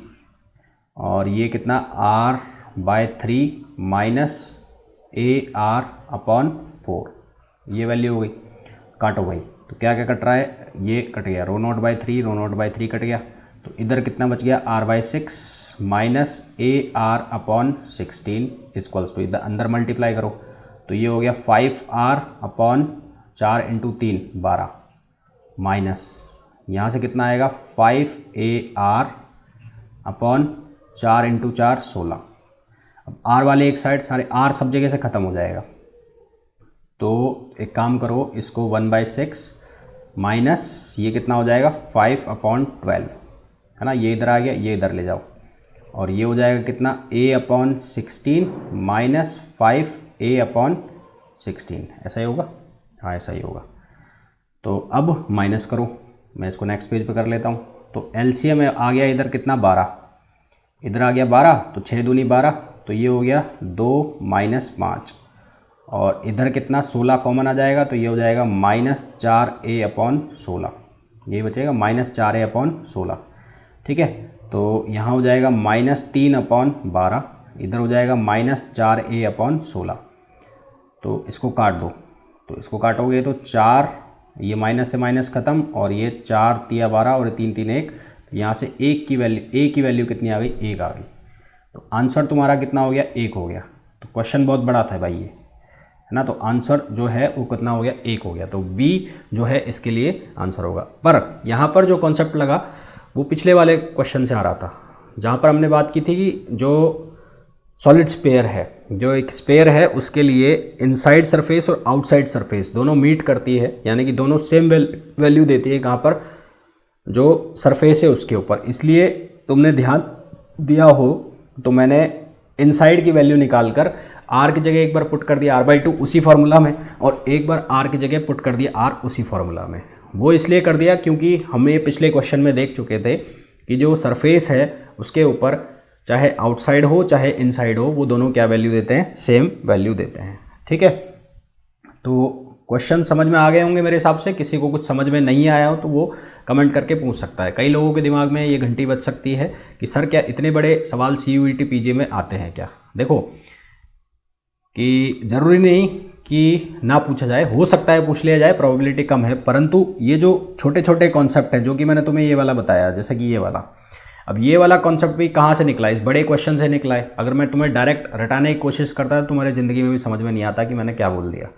और ये कितना R by 3 minus AR upon 4, ये वैल्यू हो गई। काटो भाई, तो क्या क्या कट रहा है, ये कट गया रो नॉट बाई 3 कट गया, तो इधर कितना बच गया R by 6 minus AR upon 16 equals to, इधर अंदर मल्टीप्लाई करो, तो ये हो गया 5R अपॉन 4 इंटू 3 12, माइनस यहाँ से कितना आएगा 5AR अपॉन 4 इंटू 4 16। अब R वाले एक साइड, सारे R सब जगह से ख़त्म हो जाएगा, तो एक काम करो, इसको 1/6 माइनस ये कितना हो जाएगा 5 अपॉन 12, है ना, ये इधर आ गया, ये इधर ले जाओ, और ये हो जाएगा कितना A upon 16 minus 5A upon 16, ऐसा ही होगा, हाँ ऐसा ही होगा। तो अब माइनस करो, मैं इसको नेक्स्ट पेज पे कर लेता हूँ, तो LCM आ गया इधर कितना 12, इधर आ गया 12, तो 6 दूनी 12, तो ये हो गया 2 माइनस 5, और इधर कितना 16 कॉमन आ जाएगा, तो ये हो जाएगा माइनस 4A अपॉन 16, ये बचेगा माइनस 4A अपॉन 16। ठीक है, तो यहाँ हो जाएगा माइनस 3 अपॉन 12, इधर हो जाएगा माइनस 4A अपॉन 16, तो इसको काट दो, तो इसको काटोगे तो 4, ये माइनस से माइनस ख़त्म, और ये 4 3 12 और 3 3 1, तो यहाँ से A की वैल्यू कितनी आ गई, 1 आ गई, तो आंसर तुम्हारा कितना हो गया 1 हो गया। तो क्वेश्चन बहुत बड़ा था भाई ये, है ना, तो आंसर जो है वो कितना हो गया 1 हो गया, तो B जो है इसके लिए आंसर होगा। पर यहाँ पर जो कॉन्सेप्ट लगा वो पिछले वाले क्वेश्चन से आ रहा था, जहाँ पर हमने बात की थी कि जो सॉलिड स्पेयर है, जो एक स्पेयर है उसके लिए इनसाइड सरफेस और आउटसाइड सरफेस दोनों मीट करती है, यानी कि दोनों सेम वैल्यू देती है कहाँ पर, जो सरफेस है उसके ऊपर। इसलिए तुमने ध्यान दिया हो तो मैंने इनसाइड की वैल्यू निकाल कर आर की जगह एक बार पुट कर दिया r/2 उसी फार्मूला में, और एक बार आर की जगह पुट कर दिया r उसी फार्मूला में। वो इसलिए कर दिया क्योंकि हम ये पिछले क्वेश्चन में देख चुके थे कि जो सरफेस है उसके ऊपर चाहे आउटसाइड हो चाहे इनसाइड हो, वो दोनों क्या वैल्यू देते हैं, सेम वैल्यू देते हैं। ठीक है, तो क्वेश्चन समझ में आ गए होंगे मेरे हिसाब से। किसी को कुछ समझ में नहीं आया हो तो वो कमेंट करके पूछ सकता है। कई लोगों के दिमाग में ये घंटी बज सकती है कि सर क्या इतने बड़े सवाल CUET PG में आते हैं क्या। देखो कि ज़रूरी नहीं कि ना पूछा जाए, हो सकता है पूछ लिया जाए, प्रोबेबिलिटी कम है, परंतु ये जो छोटे छोटे कॉन्सेप्ट हैं जो कि मैंने तुम्हें ये वाला बताया, जैसे कि ये वाला, अब ये वाला कॉन्सेप्ट भी कहाँ से निकला, इस बड़े क्वेश्चन से निकला है। अगर मैं तुम्हें डायरेक्ट रटाने की कोशिश करता तो तुम्हारी ज़िंदगी में भी समझ में नहीं आता कि मैंने क्या बोल दिया।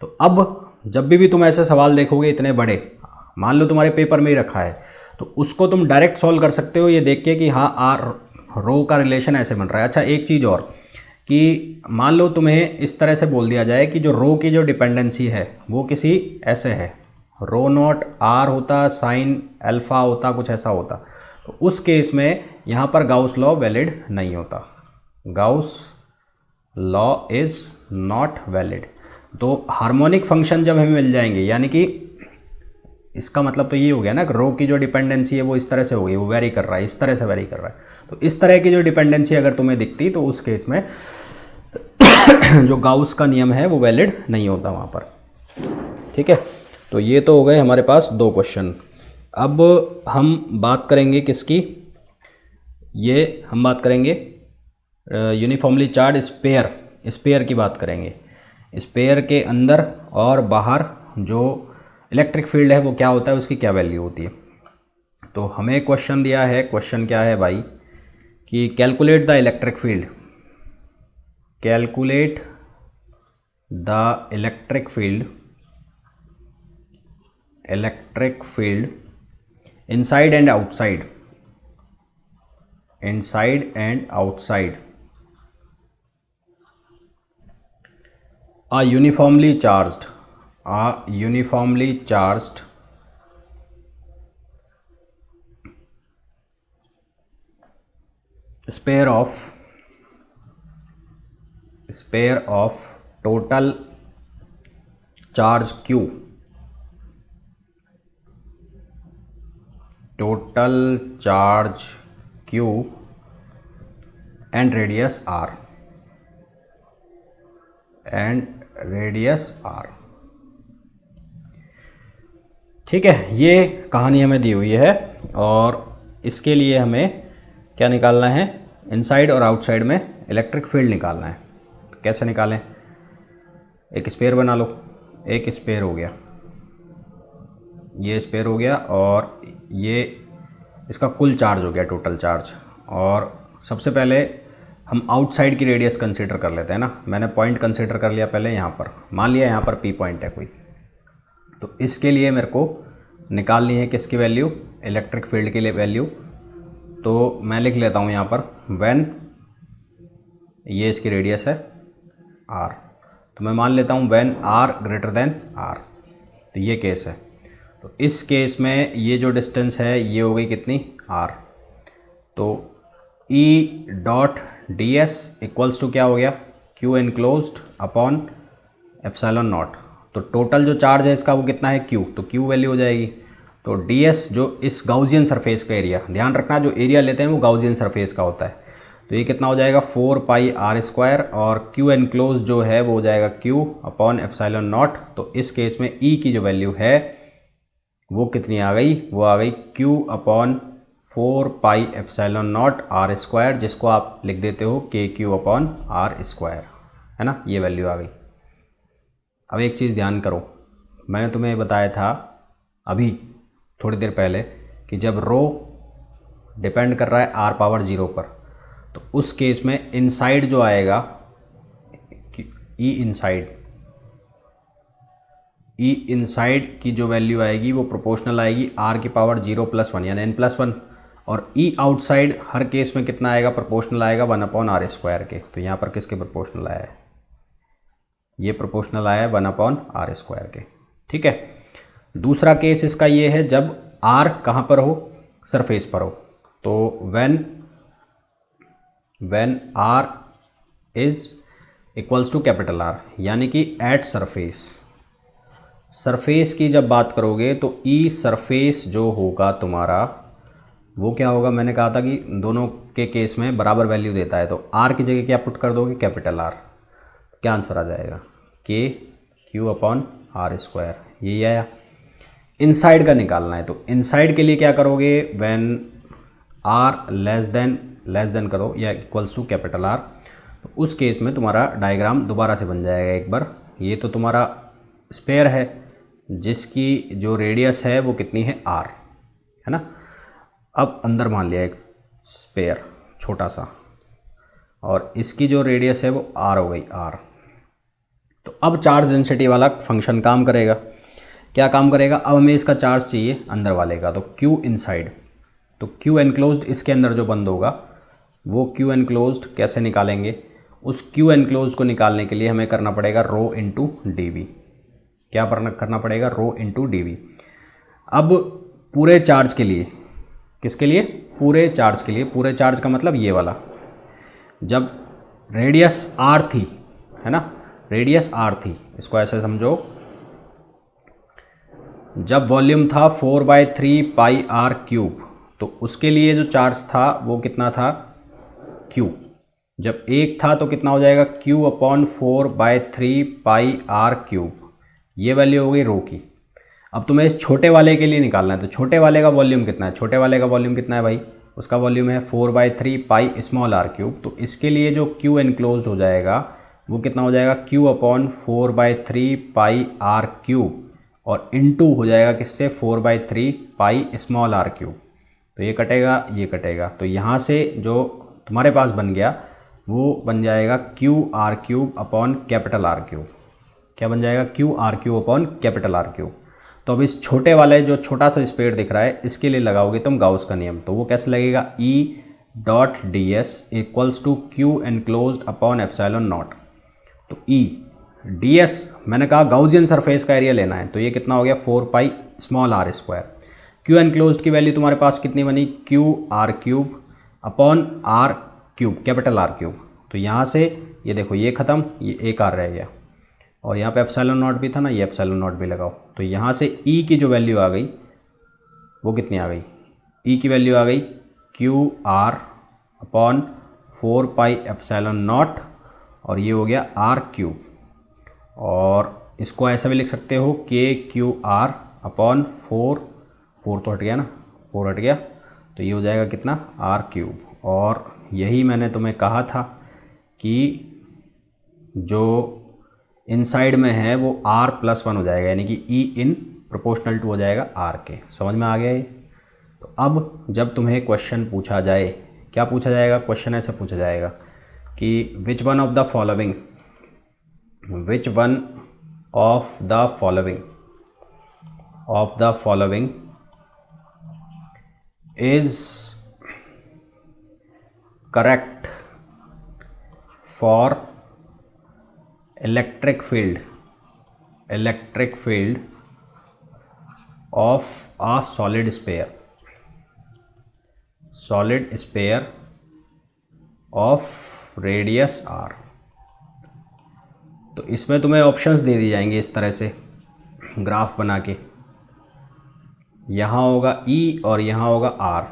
तो अब जब भी तुम ऐसे सवाल देखोगे इतने बड़े, मान लो तुम्हारे पेपर में ही रखा है, तो उसको तुम डायरेक्ट सॉल्व कर सकते हो ये देख के कि हाँ आर रो का रिलेशन ऐसे बन रहा है। अच्छा एक चीज़ और कि मान लो तुम्हें इस तरह से बोल दिया जाए कि जो रो की जो डिपेंडेंसी है वो किसी ऐसे है, रो नॉट आर होता, साइन अल्फा होता, कुछ ऐसा होता, तो उस केस में यहाँ पर गाउस लॉ वैलिड नहीं होता, Gauss law is not valid. तो हार्मोनिक फंक्शन जब हमें मिल जाएंगे, यानी कि इसका मतलब तो ये हो गया ना कि रो की जो डिपेंडेंसी है वो इस तरह से हो गई, वो वेरी कर रहा है, इस तरह से वेरी कर रहा है। तो इस तरह की जो डिपेंडेंसी अगर तुम्हें दिखती तो उस केस में जो गाउस का नियम है वो वैलिड नहीं होता वहाँ पर। ठीक है, तो ये तो हो गए हमारे पास दो क्वेश्चन। अब हम बात करेंगे किसकी, ये हम बात करेंगे यूनिफॉर्मली चार्ज स्पेयर की बात करेंगे। स्पेयर के अंदर और बाहर जो इलेक्ट्रिक फील्ड है वो क्या होता है, उसकी क्या वैल्यू होती है। तो हमें क्वेश्चन दिया है, क्वेश्चन क्या है भाई कि calculate the electric field, calculate the electric field inside and outside, inside and outside a uniformly charged sphere of total charge Q, and radius R। ठीक है, ये कहानी हमें दी हुई है और इसके लिए हमें क्या निकालना है, इनसाइड और आउटसाइड में इलेक्ट्रिक फील्ड निकालना है। तो कैसे निकालें, एक स्पेयर बना लो, एक स्पेयर हो गया, ये स्पेयर हो गया और ये इसका कुल चार्ज हो गया, टोटल चार्ज। और सबसे पहले हम आउटसाइड की रेडियस कंसीडर कर लेते हैं ना। मैंने पॉइंट कंसीडर कर लिया पहले यहाँ पर, मान लिया यहाँ पर P पॉइंट है कोई, तो इसके लिए मेरे को निकालनी है किसकी वैल्यू, इलेक्ट्रिक फील्ड के लिए वैल्यू। तो मैं लिख लेता हूँ यहाँ पर व्हेन, ये इसकी रेडियस है R, तो मैं मान लेता हूँ when R greater then R। तो ये केस है, तो इस केस में ये जो डिस्टेंस है ये हो गई कितनी, R। तो E dot D S equals to क्या हो गया, Q enclosed upon epsilon not. तो टोटल जो चार्ज है इसका वो कितना है, Q, तो Q वैल्यू हो जाएगी। तो ds जो इस गाउसियन सरफेस का एरिया, ध्यान रखना जो एरिया लेते हैं वो गाउसियन सरफेस का होता है, तो ये कितना हो जाएगा 4πr², और Q एनक्लोज जो है वो हो जाएगा Q अपॉन एप्सिलॉन नॉट। तो इस केस में E की जो वैल्यू है वो कितनी आ गई, वो आ गई Q अपॉन 4πε0 r², जिसको आप लिख देते हो KQ अपॉन r², है ना, ये वैल्यू आ गई। अब एक चीज़ ध्यान करो, मैंने तुम्हें बताया था अभी थोड़ी देर पहले कि जब रो डिपेंड कर रहा है r⁻0 पर, तो उस केस में इनसाइड जो आएगा ई इनसाइड की जो वैल्यू आएगी वो प्रोपोर्शनल आएगी r⁻0 + 1 यानी n+1। और ई आउटसाइड हर केस में कितना आएगा, प्रोपोर्शनल आएगा 1/r² के। तो यहाँ पर किसके प्रोपोर्शनल आया है, ये प्रोपोर्शनल आया है 1/r² के। ठीक है। दूसरा केस इसका ये है जब r कहाँ पर हो, सरफेस पर हो। तो when r is equals to capital R, यानी कि एट सरफेस की जब बात करोगे तो ई सरफेस जो होगा तुम्हारा वो क्या होगा, मैंने कहा था कि दोनों के केस में बराबर वैल्यू देता है। तो r की जगह क्या पुट कर दोगे, कैपिटल R। क्या आंसर आ जाएगा, KQ/r²। यही आया। इनसाइड का निकालना है, तो इनसाइड के लिए क्या करोगे, व्हेन r लेस देन करो या इक्वल्स टू कैपिटल R, तो उस केस में तुम्हारा डायग्राम दोबारा से बन जाएगा एक बार। ये तो तुम्हारा स्पेयर है जिसकी जो रेडियस है वो कितनी है, r, है ना। अब अंदर मान लिया एक स्पेयर छोटा सा, और इसकी जो रेडियस है वो r हो गई, r। तो अब चार्ज डेंसिटी वाला फंक्शन काम करेगा। क्या काम करेगा, अब हमें इसका चार्ज चाहिए अंदर वाले का, तो Q इनसाइड। तो Q एनक्लोज्ड इसके अंदर जो बंद होगा वो Q एनक्लोज्ड कैसे निकालेंगे, उस Q एनक्लोज्ड को निकालने के लिए हमें करना पड़ेगा रो इंटू dV। क्या करना पड़ेगा, रो इंटू dV। अब पूरे चार्ज के लिए, किसके लिए, पूरे चार्ज के लिए, पूरे चार्ज का मतलब ये वाला, जब रेडियस r थी, है ना, रेडियस r थी, इसको ऐसे समझो, जब वॉल्यूम था 4/3πr³, तो उसके लिए जो चार्ज था वो कितना था, Q। जब एक था तो कितना हो जाएगा, Q/4/3πr³। ये वैल्यू हो गई रो की। अब तुम्हें इस छोटे वाले के लिए निकालना है, तो छोटे वाले का वॉल्यूम कितना है, छोटे वाले का वॉल्यूम कितना है भाई, उसका वॉल्यूम है 4/3πr³। तो इसके लिए जो Q एनक्लोज्ड हो जाएगा वो कितना हो जाएगा, Q/4/3πr³, और इनटू हो जाएगा किससे, 4/3πr³। तो ये कटेगा, ये कटेगा, तो यहाँ से जो तुम्हारे पास बन गया वो बन जाएगा QR³ क्या बन जाएगा, QR³ तो अब इस छोटे वाले जो छोटा सा स्पेयर दिख रहा है इसके लिए लगाओगे तुम गाउस का नियम। तो वो कैसे लगेगा, E.ds equals to Q enclosed/ε0। तो ds मैंने कहा गाउसियन सरफेस का एरिया लेना है, तो ये कितना हो गया, 4πr²। Q एनक्लोज्ड की वैल्यू तुम्हारे पास कितनी बनी, QR³/r³, कैपिटल R³। तो यहाँ से ये देखो, ये ख़त्म, ये एक r रह गया, और यहाँ पे ε0 भी था ना, ये ε0 भी लगाओ। तो यहाँ से E की जो वैल्यू आ गई वो कितनी आ गई, E की वैल्यू आ गई QR/4πε0, और ये हो गया r³। और इसको ऐसा भी लिख सकते हो KQR/4 तो हट गया ना, 4 हट गया, तो ये हो जाएगा कितना, r³। और यही मैंने तुम्हें कहा था कि जो इनसाइड में है वो r+1 हो जाएगा, यानी कि E इन प्रोपोर्शनल टू हो जाएगा r के। समझ में आ गया ये। तो अब जब तुम्हें क्वेश्चन पूछा जाए, क्या पूछा जाएगा, क्वेश्चन ऐसे पूछा जाएगा कि which one of the following is correct for electric field of a solid sphere of radius r। तो इसमें तुम्हें ऑप्शंस दे दी जाएंगे इस तरह से ग्राफ बना के, यहाँ होगा E और यहाँ होगा R।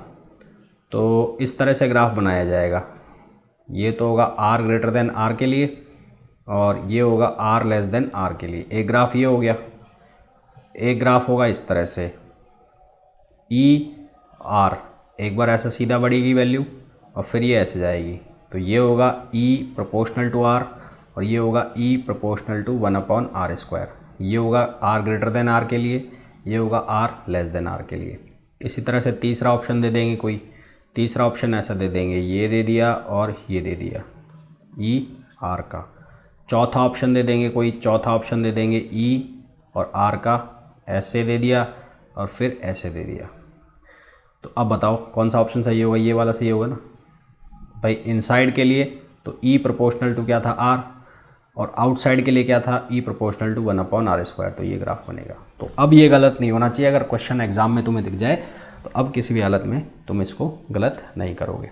तो इस तरह से ग्राफ बनाया जाएगा, ये तो होगा r r के लिए, और ये होगा r r के लिए। एक ग्राफ ये हो गया, एक ग्राफ होगा इस तरह से E R, एक बार ऐसा सीधा बढ़ेगी वैल्यू और फिर ये ऐसे जाएगी, तो ये होगा E प्रोपोर्शनल टू R, और ये होगा E प्रोपोर्शनल टू 1/r²। ये होगा r r के लिए, ये होगा r<r के लिए। इसी तरह से तीसरा ऑप्शन दे देंगे, कोई तीसरा ऑप्शन ऐसा दे देंगे, ये दे दिया और ये दे दिया E R का। चौथा ऑप्शन दे देंगे, कोई चौथा ऑप्शन दे देंगे E और R का, ऐसे दे दिया और फिर ऐसे दे दिया। तो अब बताओ कौन सा ऑप्शन सही होगा, ये वाला सही होगा ना भाई। इनसाइड के लिए तो E प्रोपोर्शनल टू क्या था R, और आउटसाइड के लिए क्या था E प्रोपोर्शनल टू 1/r²। तो ये ग्राफ बनेगा। तो अब ये गलत नहीं होना चाहिए, अगर क्वेश्चन एग्जाम में तुम्हें दिख जाए तो अब किसी भी हालत में तुम इसको गलत नहीं करोगे।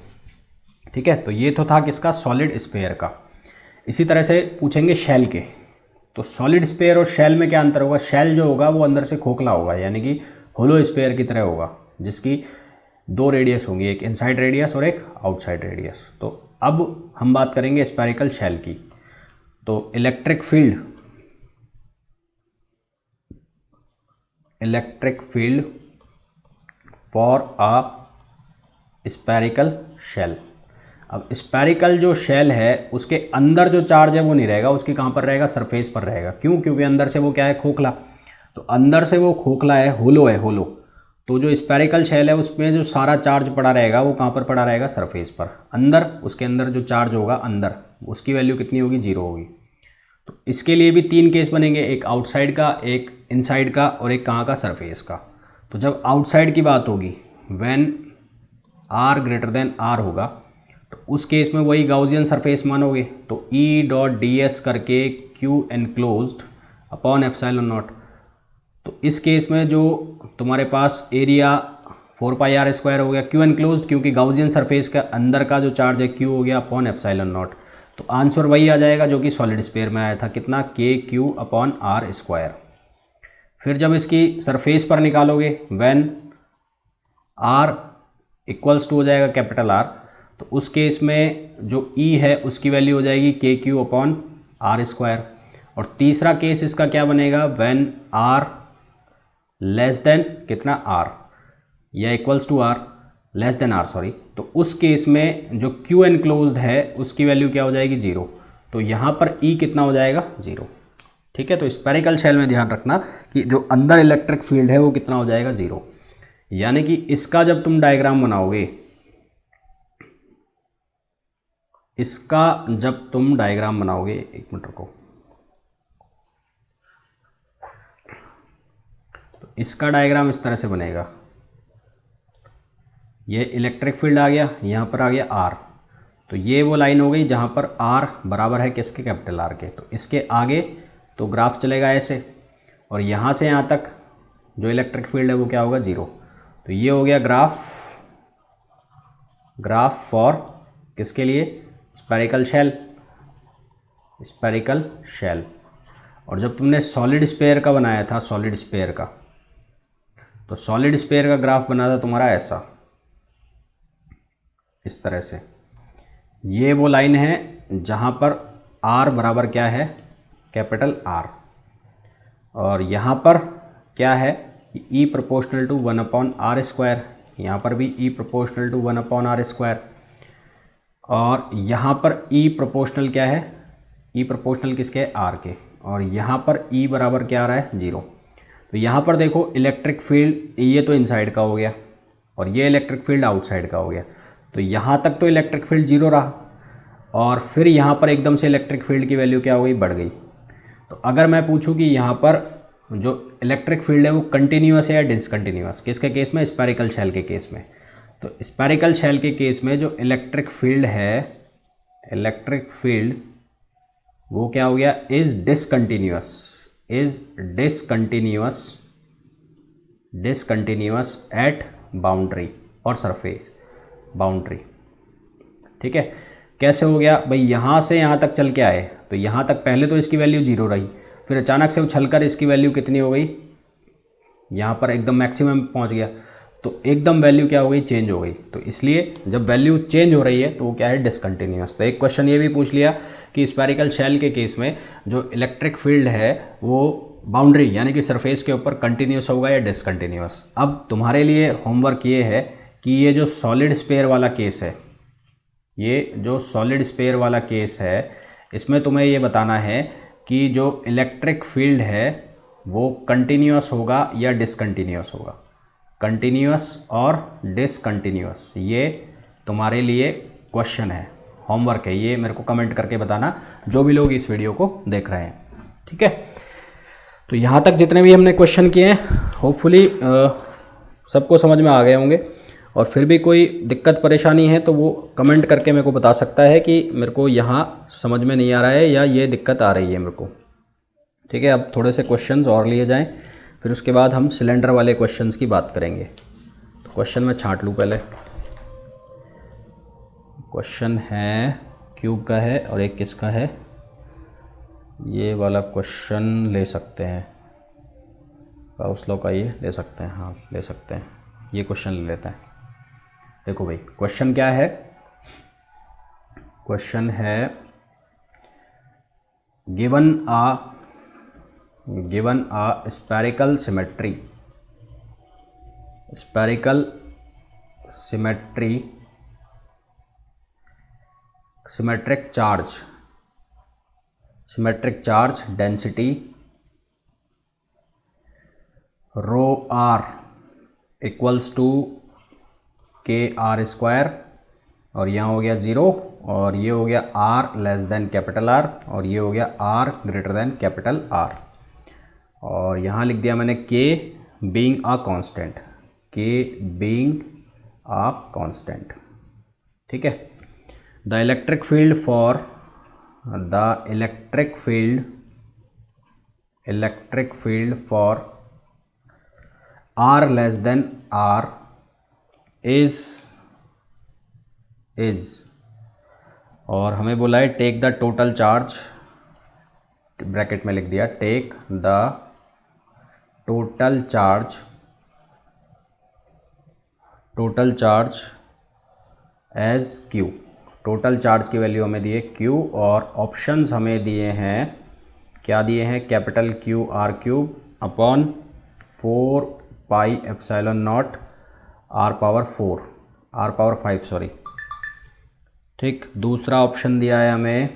ठीक है, तो ये तो था किसका, सॉलिड स्फीयर का। इसी तरह से पूछेंगे शेल के। तो सॉलिड स्फीयर और शेल में क्या अंतर होगा, शेल जो होगा वो अंदर से खोखला होगा, यानी कि होलो स्फीयर की तरह होगा, जिसकी दो रेडियस होंगी, एक इनसाइड रेडियस और एक आउटसाइड रेडियस। तो अब हम बात करेंगे स्फेरिकल शेल की। तो electric field for a spherical shell. अब स्फेरिकल जो शेल है उसके अंदर जो चार्ज है वो नहीं रहेगा, उसके कहाँ पर रहेगा, सरफेस पर रहेगा। क्यों, क्योंकि अंदर से वो क्या है, खोखला। तो अंदर से वो खोखला है, होलो है, होलो। तो जो स्फेरिकल शेल है उसमें जो सारा चार्ज पड़ा रहेगा वो कहाँ पर पड़ा रहेगा, सरफेस पर। अंदर, उसके अंदर जो चार्ज होगा अंदर, उसकी वैल्यू कितनी होगी, 0 होगी। तो इसके लिए भी 3 केस बनेंगे, एक आउटसाइड का, एक इनसाइड का और एक कहाँ का, सरफेस का। तो जब आउटसाइड की बात होगी, when r greater then r होगा, तो उस केस में वही गाउसियन सरफेस मानोगे। तो E.ds करके Q enclosed upon epsilon not. तो इस केस में जो तुम्हारे पास एरिया 4πr² हो गया, Q एनक्लोज्ड क्योंकि गाउसियन सरफेस का अंदर का जो चार्ज है Q हो गया अपॉन एप्सिलॉन नॉट। तो आंसर वही आ जाएगा जो कि सॉलिड स्फीयर में आया था, कितना, KQ/r²। फिर जब इसकी सरफेस पर निकालोगे, व्हेन r इक्वल्स टू हो जाएगा कैपिटल R, तो उस केस में जो E है उसकी वैल्यू हो जाएगी KQ/r²। और तीसरा केस इसका क्या बनेगा, व्हेन r लेस देन कितना, r या equals to r, less than r sorry. तो उस केस में जो Q एनक्लोज्ड है उसकी वैल्यू क्या हो जाएगी, 0। तो यहाँ पर E कितना हो जाएगा, 0। ठीक है, तो स्फेरिकल शेल में ध्यान रखना कि जो अंदर इलेक्ट्रिक फील्ड है वो कितना हो जाएगा, 0। यानी कि इसका जब तुम डायग्राम बनाओगे, एक मिनट रुको, तो इसका डायग्राम इस तरह से बनेगा। ये इलेक्ट्रिक फील्ड आ गया, यहाँ पर आ गया R। तो ये वो लाइन हो गई जहाँ पर R बराबर है किसके, कैपिटल R के। तो इसके आगे तो ग्राफ चलेगा ऐसे, और यहाँ से यहाँ तक जो इलेक्ट्रिक फील्ड है वो क्या होगा, 0। तो ये हो गया ग्राफ फॉर किसके लिए, स्फेरिकल शेल। और जब तुमने सॉलिड स्फीयर का बनाया था, तो सॉलिड स्फीयर का ग्राफ बना था तुम्हारा ऐसा, इस तरह से। ये वो लाइन है जहाँ पर R बराबर क्या है, कैपिटल R। और यहाँ पर क्या है, E प्रोपोर्शनल टू 1/r²। यहाँ पर भी E प्रोपोर्शनल टू 1/r²। और यहाँ पर E प्रोपोर्शनल क्या है, E प्रोपोर्शनल किसके है, R के। और यहाँ पर E बराबर क्या आ रहा है, 0। तो यहाँ पर देखो इलेक्ट्रिक फील्ड, ये तो इनसाइड का हो गया और ये इलेक्ट्रिक फील्ड आउटसाइड का हो गया। तो यहाँ तक तो इलेक्ट्रिक फील्ड 0 रहा, और फिर यहाँ पर एकदम से इलेक्ट्रिक फील्ड की वैल्यू क्या हो गई, बढ़ गई। तो अगर मैं पूछूं कि यहाँ पर जो इलेक्ट्रिक फील्ड है वो कंटिन्यूअस है या डिसकंटिन्यूअस, किसके केस में, स्फेरिकल शेल के केस में। तो स्फेरिकल शेल के केस में जो इलेक्ट्रिक फील्ड वो क्या हो गया, इज डिसकंटिन्यूअस एट बाउंड्री और सरफेस बाउंड्री। ठीक है, कैसे हो गया भाई, यहाँ से यहाँ तक चल के आए, तो यहाँ तक पहले तो इसकी वैल्यू 0 रही, फिर अचानक से उछलकर इसकी वैल्यू कितनी हो गई, यहाँ पर एकदम मैक्सिमम पहुँच गया। तो एकदम वैल्यू क्या हो गई, चेंज हो गई। तो इसलिए जब वैल्यू चेंज हो रही है तो वो क्या है, डिसकंटिन्यूअस। तो एक क्वेश्चन ये भी पूछ लिया कि स्फेरिकल शेल के केस में जो इलेक्ट्रिक फील्ड है वो बाउंड्री यानी कि सरफेस के ऊपर कंटिन्यूअस होगा या डिसकंटिन्यूअस। अब तुम्हारे लिए होमवर्क ये है कि ये जो सॉलिड स्फीयर वाला केस है, इसमें तुम्हें ये बताना है कि जो इलेक्ट्रिक फील्ड है वो कंटिन्यूअस होगा या डिसकंटिन्यूअस होगा, कंटिन्यूअस और डिसकंटिन्यूअस। ये तुम्हारे लिए क्वेश्चन है, होमवर्क है, ये मेरे को कमेंट करके बताना जो भी लोग इस वीडियो को देख रहे हैं। ठीक है, तो यहाँ तक जितने भी हमने क्वेश्चन किए हैं होपफुली सबको समझ में आ गए होंगे। और फिर भी कोई दिक्कत परेशानी है तो वो कमेंट करके मेरे को बता सकता है कि मेरे को यहाँ समझ में नहीं आ रहा है या ये दिक्कत आ रही है मेरे को। ठीक है, अब थोड़े से क्वेश्चंस और लिए जाएं, फिर उसके बाद हम सिलेंडर वाले क्वेश्चंस की बात करेंगे। तो क्वेश्चन मैं छांट लूँ पहले। क्वेश्चन है क्यूब का है और एक किसका है, ये वाला क्वेश्चन ले सकते हैं, गाउस लॉ का ये ले सकते हैं, हाँ ले सकते हैं, ये क्वेश्चन ले लेते हैं। देखो भाई क्वेश्चन क्या है, क्वेश्चन है given a spherical symmetric charge density rho r equals to k r square, और यहाँ हो गया 0, और ये हो गया r less than capital R, और ये हो गया r greater than capital R, और यहाँ लिख दिया मैंने k बीइंग अ कांस्टेंट। ठीक है, the electric field for r less than R is, और हमें बोला है take the total charge, bracket में लिख दिया take the total charge as Q। Total charge की वैल्यू हमें दिए Q, और ऑप्शंस हमें दिए हैं, क्या दिए हैं, capital Q R cube upon 4 pi epsilon not R power 5 sorry. ठीक, दूसरा ऑप्शन दिया है हमें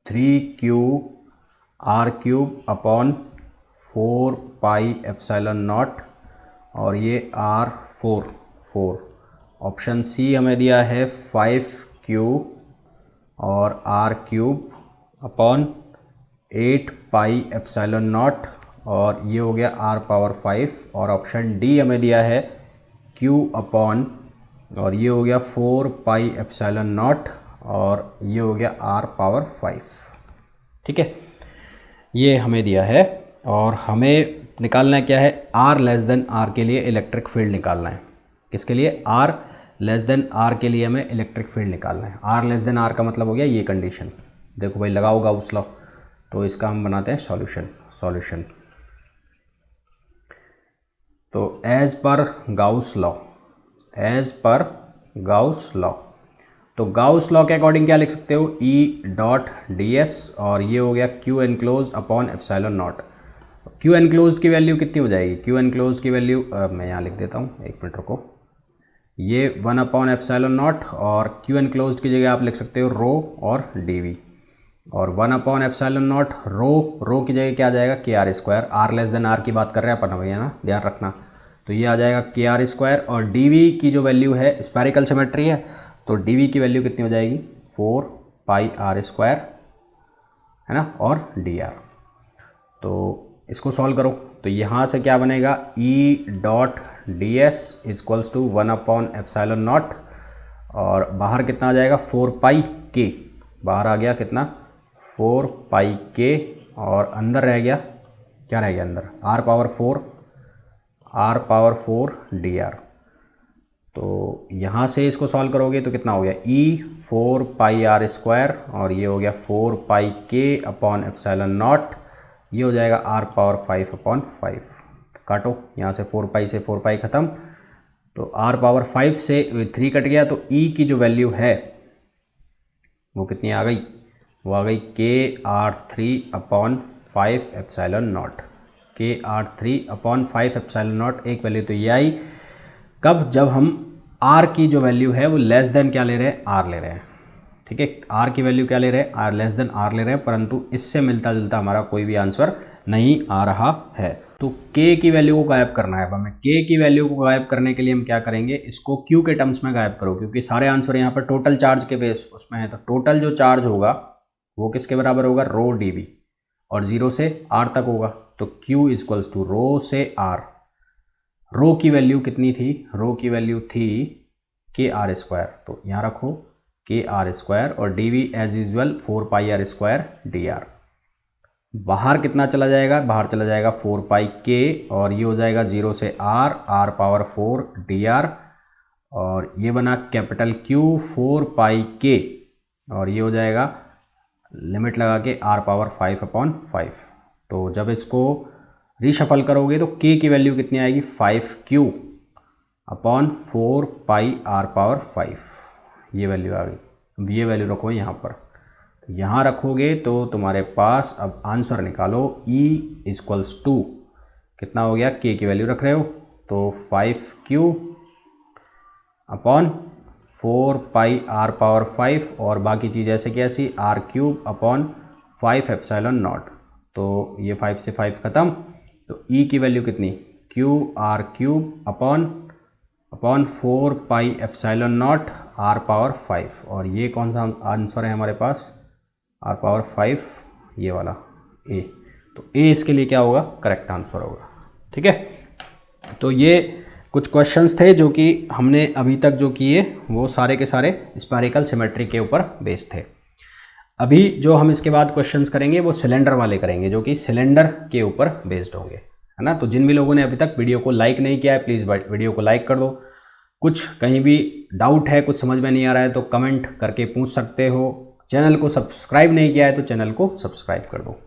3Q R cube upon 4 pi epsilon not, और ये R4। ऑप्शन सी हमें दिया है 5Q और R cube upon 8 pi epsilon not, और ये हो गया R पावर 5, और ऑप्शन डी हमें दिया है Q अपॉन, और ये हो गया 4 पाई एप्सिलॉन नॉट, और ये हो गया R पावर 5। ठीक है, ये हमें दिया है, और हमें निकालना है क्या है, R लेस देन R के लिए इलेक्ट्रिक फील्ड निकालना है। किसके लिए, R लेस देन R के लिए हमें इलेक्ट्रिक फील्ड निकालना है। R लेस देन R का मतलब हो गया ये कंडीशन। देखो भाई लगाओ गाउस लॉ, तो इसका हम बनाते हैं सॉल्यूशन। तो एज पर गाउस लॉ, तो गाउस लॉ के अकॉर्डिंग क्या लिख सकते हो, E डॉट ds, और ये हो गया Q enclose upon epsilon not. Q enclose की वैल्यू कितनी हो जाएगी, Q एनक्लोज की वैल्यू मैं यहाँ लिख देता हूँ, एक मिनट रुको, ये 1 अपॉन एप्सिलॉन नॉट, और Q एनक्लोज की जगह आप लिख सकते हो रो और dv, और 1 अपॉन एप्सिलॉन नॉट रो की जगह क्या आ जाएगा, K R square. R less than R की बात कर रहे हैं अपन भैया ना, ध्यान रखना। तो ये आ जाएगा के आर स्क्वायर, और dv की जो वैल्यू है, स्फेरिकल सिमेट्री है, तो dv की वैल्यू कितनी हो जाएगी, 4 पाई R स्क्वायर, है ना, और dr। तो इसको सॉल्व करो, तो यहाँ से क्या बनेगा, E dot ds equals to 1 upon epsilon not, और बाहर कितना आ जाएगा, 4 पाई k, बाहर आ गया कितना, 4 पाई k, और अंदर रह गया, क्या रह गया अंदर, R पावर 4 dr। तो यहाँ से इसको सॉल्व करोगे तो कितना हो गया, E 4 पाई R स्क्वायर, और ये हो गया 4 पाई k अपॉन एप्सिलॉन नॉट, ये हो जाएगा R पावर 5 अपॉन 5। काटो, यहाँ से 4 पाई से 4 पाई ख़त्म, तो R पावर 5 से 3 कट गया, तो E की जो वैल्यू है वो कितनी आ गई, वो आ गई KR3 upon 5 epsilon not. KR3 upon 5 epsilon not, एक वैल्यू तो ये आई, कब, जब हम R की जो वैल्यू है वो लेस देन क्या ले रहे हैं, R ले रहे हैं। ठीक है, R की वैल्यू क्या ले रहे हैं, R लेस देन R ले रहे हैं, परंतु इससे मिलता जुलता हमारा कोई भी आंसर नहीं आ रहा है। तो K की वैल्यू को गायब करना है। अब हमें K की वैल्यू को गायब करने के लिए हम क्या करेंगे, इसको Q के टर्म्स में गायब करो, क्योंकि सारे आंसर यहाँ पर टोटल चार्ज के बेस उसमें है। तो टोटल जो चार्ज होगा वो किसके बराबर होगा, रो dv, और 0 से R तक होगा, तो Q इक्वल्स टू रो से R। रो की वैल्यू कितनी थी, रो की वैल्यू थी के आर स्क्वायर, तो यहाँ रखो के आर स्क्वायर, और D V as usual 4 pi R square D R. बाहर कितना चला जाएगा, बाहर चला जाएगा 4 पाई के, और ये हो जाएगा 0 से R, R power 4 D R, और ये बना कैपिटल क्यू 4 पाई के, और ये हो जाएगा लिमिट लगा के आर पावर 5/5। तो जब इसको रीशफल करोगे तो के की वैल्यू कितनी आएगी, 5Q/4 पाई आर पावर 5, ये वैल्यू आ गई। अब ये वैल्यू रखो यहाँ पर, यहाँ रखोगे तो तुम्हारे पास अब आंसर निकालो, E = कितना हो गया, के की वैल्यू रख रहे हो तो 5Q/4 पाई आर पावर 5, और बाकी चीज़ ऐसे की ऐसी r³/5ε0। तो ये 5 से 5 ख़त्म, तो E की वैल्यू कितनी, QR³/4 पाई ε0 आर पावर 5, और ये कौन सा आंसर है हमारे पास, आर पावर 5, ये वाला ए। तो ए इसके लिए क्या होगा, करेक्ट आंसर होगा। ठीक है, तो ये कुछ क्वेश्चंस थे जो कि हमने अभी तक जो किए वो सारे के सारे स्फेरिकल सिमेट्री के ऊपर बेस्ड थे। अभी जो हम इसके बाद क्वेश्चंस करेंगे वो सिलेंडर वाले करेंगे, जो कि सिलेंडर के ऊपर बेस्ड होंगे, है ना। तो जिन भी लोगों ने अभी तक वीडियो को लाइक नहीं किया है, प्लीज़ वीडियो को लाइक कर दो। कुछ कहीं भी डाउट है, कुछ समझ में नहीं आ रहा है तो कमेंट करके पूछ सकते हो। चैनल को सब्सक्राइब नहीं किया है तो चैनल को सब्सक्राइब कर दो।